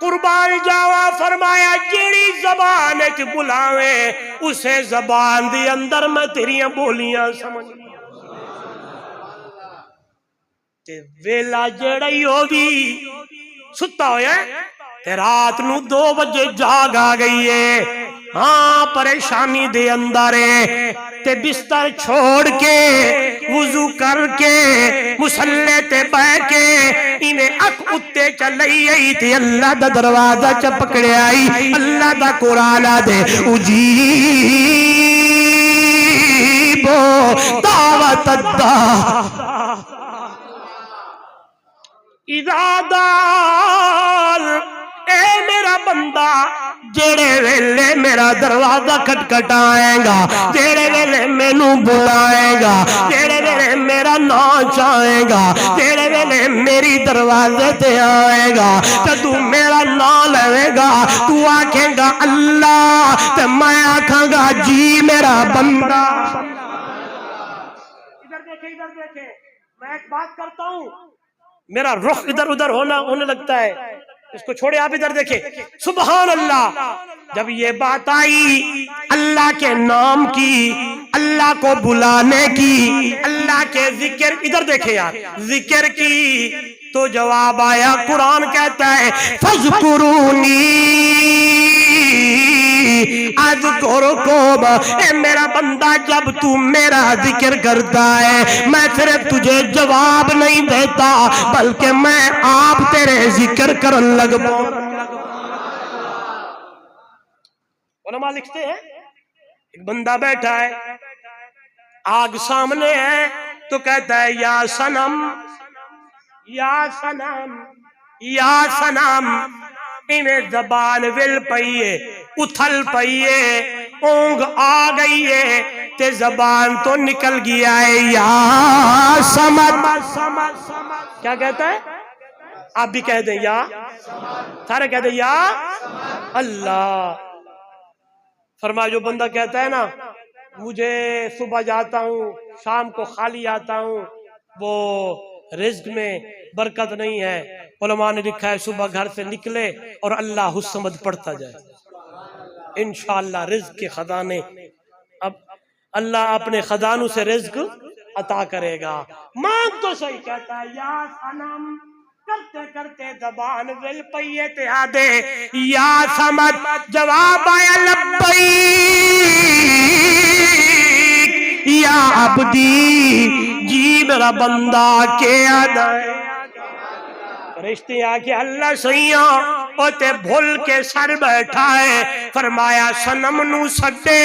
قربان جاوا فرمایا جیڑی زبان اچ بلاویں اسے زبان دی اندر میں تیریاں بولیاں سمجھ تے ویلا جیڑا ہی ہوگی ستا ہویا ہے تے رات نو 2 بجے جاگ آ گئی ہے، ہاں پریشانی دے اندر ہے تے بستر چھوڑ کے وضو کر کے مصلی تے بیٹھ کے انہیں اک اتے چلی آئی تے اللہ دا دروازہ چ پکڑے آئی، اللہ دا قرآن دے اجیبو دعوت الداع اذا دال، اے میرا بندہ جیڑے ویلے میرا دروازہ کھٹکھٹائے گا، جیڑے ویلے مینوں بلائے گا، جیڑے ویلے میرا نام چاہے گا، جیڑے ویلے میری دروازے تے آئے گا تے تو میرا نام لے گا، تو آکھے گا اللہ تے میں آکھاں گا جی میرا بندہ۔ ادھر دیکھیں میں ایک بات کرتا ہوں، میرا رخ ادھر ادھر ہونے لگتا ہے، اس کو چھوڑے آپ ادھر دیکھیں، سبحان اللہ، جب یہ بات آئی اللہ کے نام کی، اللہ کو بلانے کی، اللہ کے ذکر، ادھر دیکھیں یار ذکر کی، تو جواب آیا، قرآن کہتا ہے فَاذْكُرُونِي اذکرکم، اے میرا بندہ جب تو میرا ذکر کرتا ہے میں صرف تجھے جواب نہیں دیتا بلکہ میں آپ تیرے ذکر کرن لگ پاؤں۔ علماء لکھتے ہیں ایک بندہ بیٹھا ہے آگ سامنے ہے تو کہتا ہے یا صنم یا صنم یا صنم، انہیں زبان ول پئیے اتھل پئیے اونگ آ گئی ہے تے زبان تو نکل گیا ہے، یا سمد، کیا کہتا ہے؟ آپ بھی کہہ دیں یا، سارے کہہ دیں یا اللہ۔ فرمایا جو بندہ کہتا ہے نا مجھے صبح جاتا ہوں شام کو خالی آتا ہوں، وہ رزق میں برکت نہیں ہے، علماء نے لکھا ہے صبح گھر سے نکلے اور اللہ الصمد پڑھتا جائے، انشاءاللہ رزق کے خزانے، اب اللہ اپنے خزانوں سے رزق عطا کرے گا۔ مانگ تو صحیح، کہتا ہے یا صنم، کرتے کرتے زبان ول پئیے تے آدے یا سمد، جواب آیا لبیک یا عبدی، جی میرا بندہ کے آدھائے۔ فرشتے آکے اللہ سیاں او تے بھول کے سر بیٹھا ہے، فرمایا سنم نو سٹے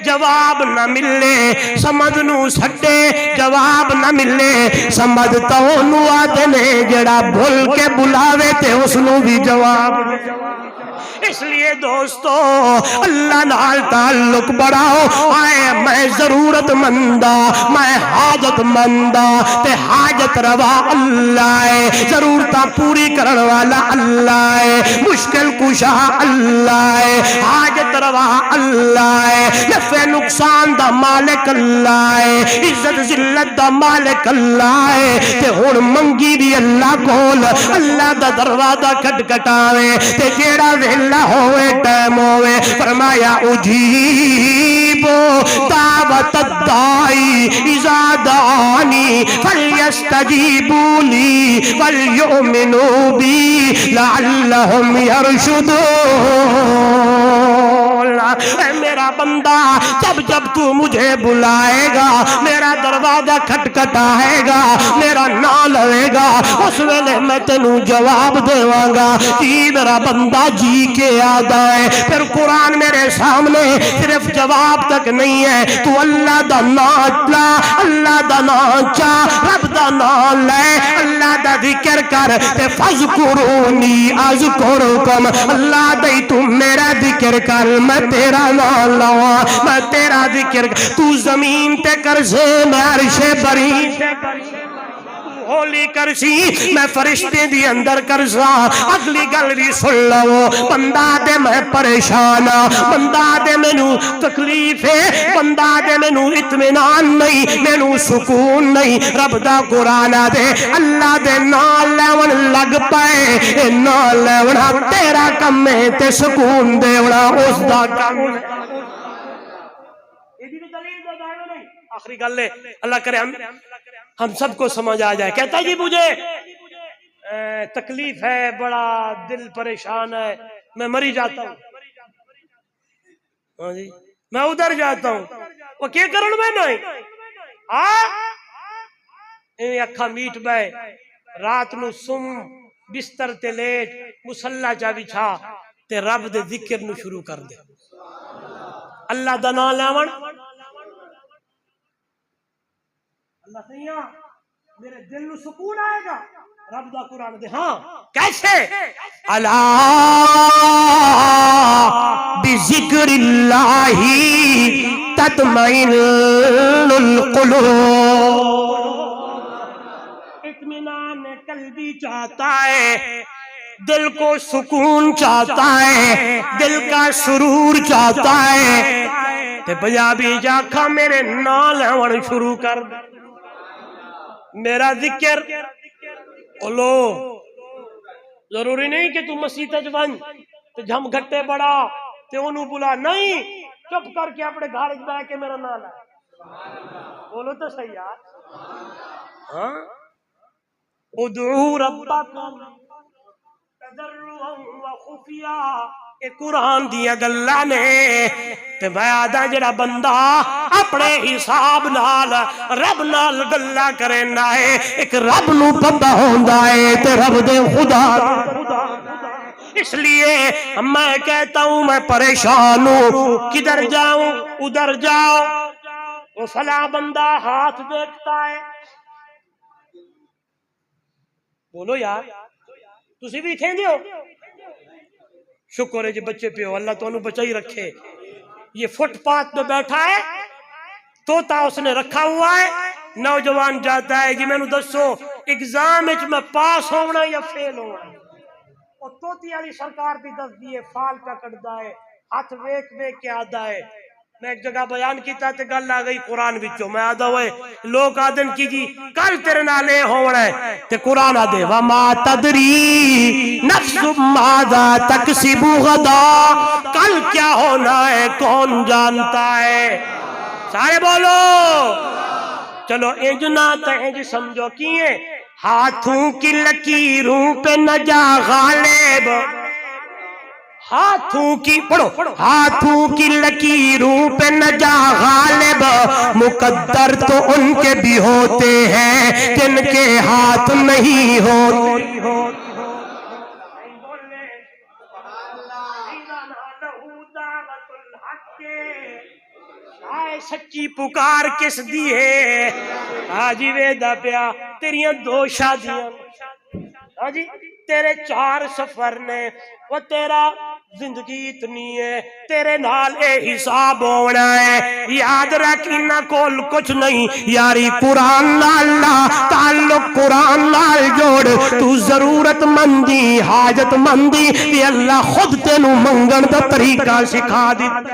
جواب نہ ملے، سمد نو سٹے جواب نہ ملے، سمد تو نو آدھے نے جڑا بھول کے بلاوے تے اس نو بھی جواب۔ اس لیے دوستو اللہ نال تعلق بڑھاؤ، آئے میں ضرورت مندہ، میں حاجت مندہ، تے حاجت روا اللہ ہے، ضرورتاں پوری کرن والا اللہ ہے، مشکل کشا اللہ ہے، حاجت روا اللہ ہے، نفع نقصان دا مالک اللہ ہے، عزت ذلت دا مالک اللہ ہے، تے ہن منگی بھی اللہ کول، اللہ دا دروازہ کھٹکھٹاوے تے جیڑا ویلا ہوئے ٹائم ہوئے، فرمایا اجیبو دعوت الدائی اذا دعانی فلیستجیبوا لی ولیؤمنوا بی لعلہم یرشدون۔ اے میرا بندہ، جب جب تو مجھے بلائے گا، میرا دروازہ کھٹکھٹائے گا، میرا نام لے گا، اس ویلے میں تینوں جواب دیواں گا۔ جی میرا بندہ جی کے آدھا ہے۔ پھر قرآن میرے سامنے صرف جواب تک نہیں ہے، تو اللہ دا نام لا، اللہ دا نام چا، رب دا نام لے، اللہ دا ذکر کر، تے فذکرونی اذکرکم، اللہ دے تم میرا ذکر کر، میں تیرا نام لوا، میں تیرا ذکر کر، تو زمین تے کرسے میں عرش بری ہولی کرسی، میں فرشتے دی اندر کرسا۔ اگلی گل بھی سن لو، بندہ دے میں پریشانا، بندہ دے مینو تکلیف ہے، بندہ دے مینو اطمینان نہیں، مینو سکون نہیں، رب دا قرآن دے اللہ دے نال لیون لگ پائے، نال لیونا تیرا کم ہے تے سکون دیونا اس دا کم ہے۔ آخری گل ہے، اللہ کرے ہم سب کو سمجھ آ جائے۔ کہتا ہے جی مجھے تکلیف ہے، بڑا دل پریشان ہے، میں مری جاتا ہوں، ہاں جی میں ادھر جاتا ہوں، وہ کیا کرن میں نہیں اکھا میٹ بے، رات نو سم بستر تے لیٹ، مسلح چا بچھا تے رب دے ذکر نو شروع کر دے، اللہ دا نام لیون، اللہ سیاں میرے دل نو سکون آئے گا، رب دا قرآن دے۔ ہاں کیسے؟ الا بذکر اللہ تطمئن القلوب، اطمینان قلبی چاہتا ہے، دل کو سکون چاہتا ہے، دل کا سرور چاہتا ہے، تے پنجابی جاکھا میرے نام لیون شروع کر دے، میرا ذکر بولو۔ ضروری نہیں کہ تم مسیح ون تے جھم گھٹے بڑا تے انہوں بلا، نہیں، چپ کر کے اپنے گھر بیٹھ کے میرا نام لے، بولو تو صحیح یار۔ ہاں ادعو ربکم تضرعا وخفیا، اے قرآن دیا گلاں نے تے میں آدھا جڑا بندہ اپنے حساب نال رب نال گلا کرے نہ ہے، ایک رب نو پتہ ہوندا ہے تے رب دے خدا۔ اس لیے میں کہتا ہوں میں پریشان ہوں، کدھر جاؤں ادھر جاؤ، وہ فلاں بندہ ہاتھ دیکھتا ہے، بولو یار تسی بھی کھیندے ہو؟ شکر ہے جی بچے پہ ہو، اللہ تو انہوں بچہ ہی رکھے۔ یہ فٹ پاتھ پہ بیٹھا ہے، توتا اس نے رکھا ہوا ہے، نوجوان جاتا ہے جی میں نو دسو ایگزام وچ میں پاس ہونا یا فیل ہونا، اور توتی علی سرکار بھی دس دیئے فال کا کٹدا ہے، ہاتھ ویک ویک کے آدھا ہے میں ایک جگہ بیان کیتا تے گل آ گئی قرآن وچوں، میں آدھا ہوئے لوگ آدھن کی جی کل تیرے نالے ہونا ہے تے قرآن آدھے وما تدری نفس ماذا تکسب غدا، کل کیا ہونا ہے کون جانتا ہے؟ سارے بولو چلو انج نہ تے انج سمجھو کیے ہاتھوں کی لکیروں پہ نہ جا غالب، ہاتھوں کی پڑھو ہاتھوں کی لکیروں پہ نہ جا غالب، مقدر تو ان کے بھی ہوتے ہیں جن کے ہاتھ نہیں ہوتے۔ آئے سچی پکار کس دی ہے؟ آجی ویدہ پیا تیریاں 2 شادیاں، آجی تیرے 4 سفر نے، وہ تیرا زندگی اتنی ہے، تیرے نال اے حساب ہونا ہے، یاد رکھ انہاں کول کچھ نہیں یاری قرآن نال تعلق قرآن نال جوڑ، تو ضرورت مندی حاجت مندی تے اللہ خود تینوں منگن دا طریقہ سکھا دیتا۔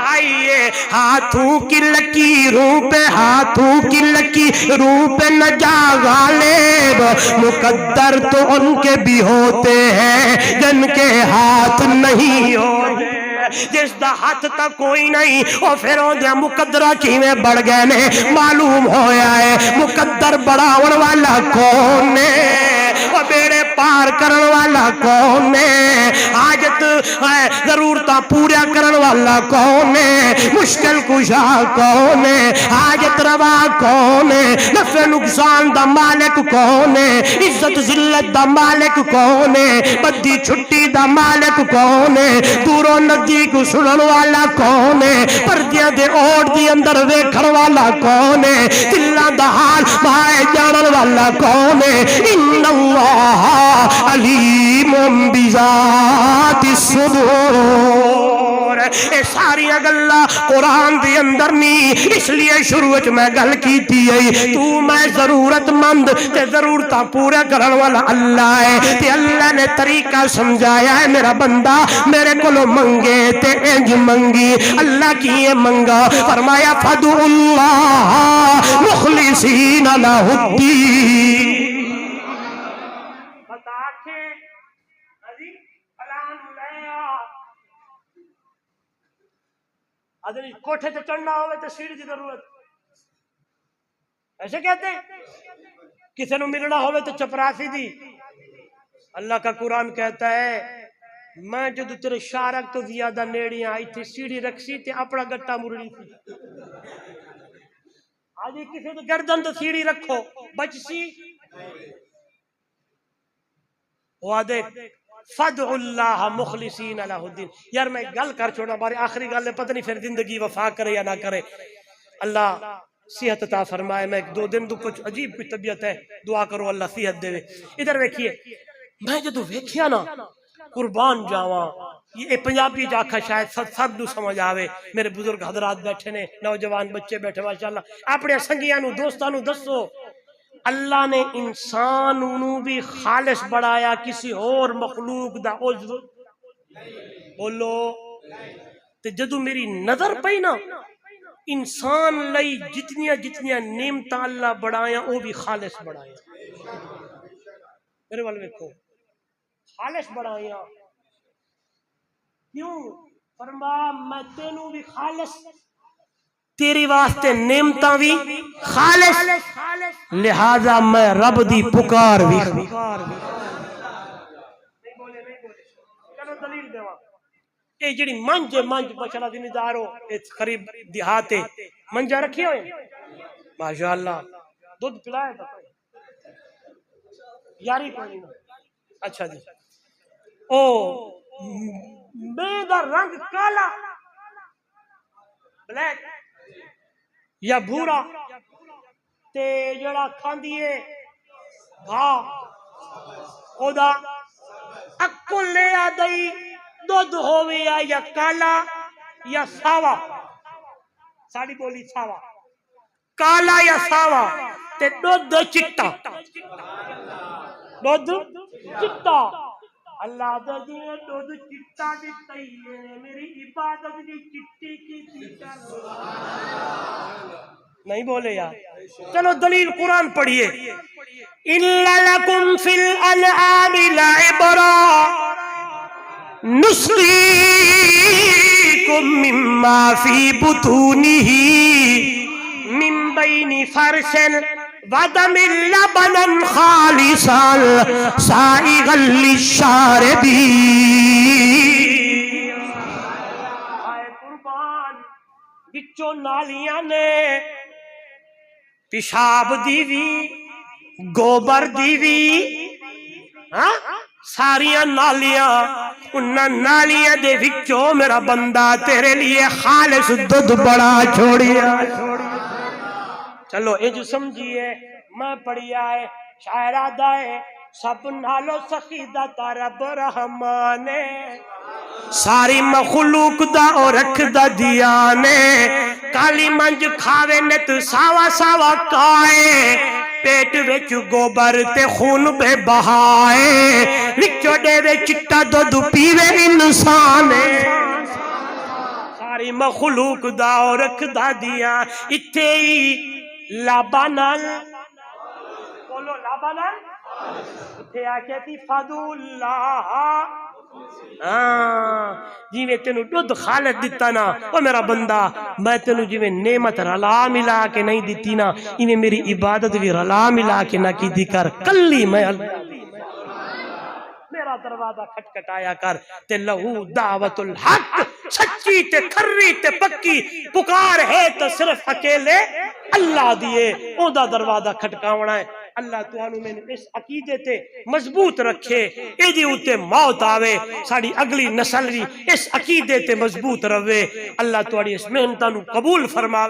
آئیے ہاتھوں کی لکیروں پہ ہاتھوں کی لکیروں پہ نہ جا غالب، مقدر تو ان کے بھی ہوتے ہیں جن کے ہاتھ نہیں ہوتے۔ جس دا ہاتھ تا کوئی نہیں او پھر اودے مقدرہ کیویں بڑھ گئے نے؟ معلوم ہویا ہے مقدر بڑھاون والا کون ہے، او بیڑے پار کرن والا کون ہے، حاجت ضرورتاں پورا کرن والا کون ہے، مشکل کشا کون ہے، حاجت روا کون ہے، نفع نقصان دا مالک کون ہے، عزت ذلت دا مالک کون ہے، بدی چھٹی دا مالک کون ہے، دور و نزدیک سنن والا کون ہے، پردیاں دے اوٹ دی اندر ویکھن والا کون ہے، دلاں دا حال بھائے جانن والا کون ہے۔ ان اللہ علیم بذات الصدور، اے ساری گلاں قرآن دے اندر نہیں، اس لیے شروع وچ میں گل کیتی ہے تو میں ضرورت مند تے ضرورتاں پورا کرن والا اللہ ہے، تے اللہ نے طریقہ سمجھایا ہے میرا بندہ میرے کولو منگے تے انج منگی۔ اللہ کیے منگا؟ فرمایا فدعوا اللہ مخلصین لہ الدین، اگر کوٹھے تے چڑھنا ہوئے تو سیڑھی کی ضرورت، ایسے کہتے ہیں کسی نے ملنا ہوئے تو چپراسی دی۔ اللہ کا قرآن کہتا ہے میں جو تیرے شارک تو زیادہ نیڑیاں آئی تھی سیڑھی رکھی تے اپنا گٹا مرڑی تھی، آج کسی تو گردن تو سیڑھی رکھو بچ سی وعدے فدع اللہ مخلصین لہ الدین۔ یار میں گل کر چھوڑا بارے آخری گل ہے، پتہ نہیں پھر زندگی وفا کرے یا نہ کرے، اللہ صحت عطا فرمائے۔ میں 2 دن تو کچھ عجیب کوئی طبیعت ہے، دعا کرو اللہ صحت دے۔ ادھر ویکھیے میں جدو ویکھیا نا قربان جاواں، یہ پنجابی جاکھا شاید سب نو سمجھ آوے، میرے بزرگ حضرات بیٹھے نے، نوجوان بچے بیٹھے ماشاءاللہ، اپنے سنگیاں نو دوستاں نو دسو اللہ نے انسان انہوں بھی خالص بڑھایا، کسی اور مخلوق دا عضو بولو تے جدو میری نظر پئی نا انسان لئی جتنیاں نعمتاں اللہ بڑھایا وہ بھی خالص بڑھایا۔ میرے والے دیکھو خالص بڑھایا کیوں؟ فرما میں تینوں بھی خالص، تیری واسطے نعمتاں بھی خالص، لہذا میں رب دی پکار بھی۔ چلو دلیل دیواں، اے جڑی منج ماشاءاللہ زمیندار ہو قریب دیہاتے منجا رکھے ہوئے ماشاءاللہ، دودھ پلایا تھا یاری کوئی نہ۔ اچھا جی او میں دا رنگ کالا بلیک یا بھورا تے جڑا کھاندیے گھا او دا اکل لے آدائی دودھ ہووے یا کالا یا ساوا، ساڑی بولی ساوا، کالا یا ساوا تے دودھ چٹا، دودھ چٹا اللہ دا جی دودھ چٹا دیتا ہی ہے میری عبادت بھی چٹی کی کر نہیں بولے یار چلو دلیل قرآن پڑھیے إِلَّا لَكُمْ فِي الْأَنْعَامِ لَعِبْرَةً نُسْقِيكُم مِّمَّا فِي بُطُونِهِ مِن بَيْنِ فَرْثٍ وَدَمٍ لَبَنًا خَالِصًا سَائِغًا لِّلشَّارِبِينَ آئے قربان بچوں نالیاں نے پیشاب دیوی گوبر دیوی ساریاں نالیاں انہاں نالیاں دے وچوں میرا بندہ تیرے لیے خالص دودھ بڑا چھوڑیا چلو اے جو سمجھیے میں پڑھیا ہے شاعرہ دائے سب نالو سخیدہ تا رب رحمانے ساری مخلوق دا اور رکھ دا دیانے کالی منج کھاوے نت ساوا ساوا کائے پیٹ وچ گوبر تے خون بے بہائے وچو دے وے چٹا دودھ پیوے انسان ساری مخلوق دا اور رکھ دا دیا اتھے ہی لابانال بولو لابانال اتھے آکے تھی فضو اللہ جی میں تینو دودھ خالد دیتا نا او میرا بندہ میں تینو جی میں نعمت رلا ملا کے نہیں دیتی نا انہیں میری عبادت بھی رلا ملا کے نہ کی دی کر کلی میں اللہ میرا دروازہ کھٹکھٹایا کر تے لہو دعوت الحق سچی تے کھری تے پکی پکار ہے تو صرف اکیلے اللہ دیے او دا دروازہ کھٹکاونا ہے اللہ تعالیٰ میں اس عقیدے تے مضبوط رکھے اے دی اوتے موت آوے ساڑی اگلی نسل بھی اس عقیدے تے مضبوط روے اللہ تعالیٰ اس محنتاں نو قبول فرماوے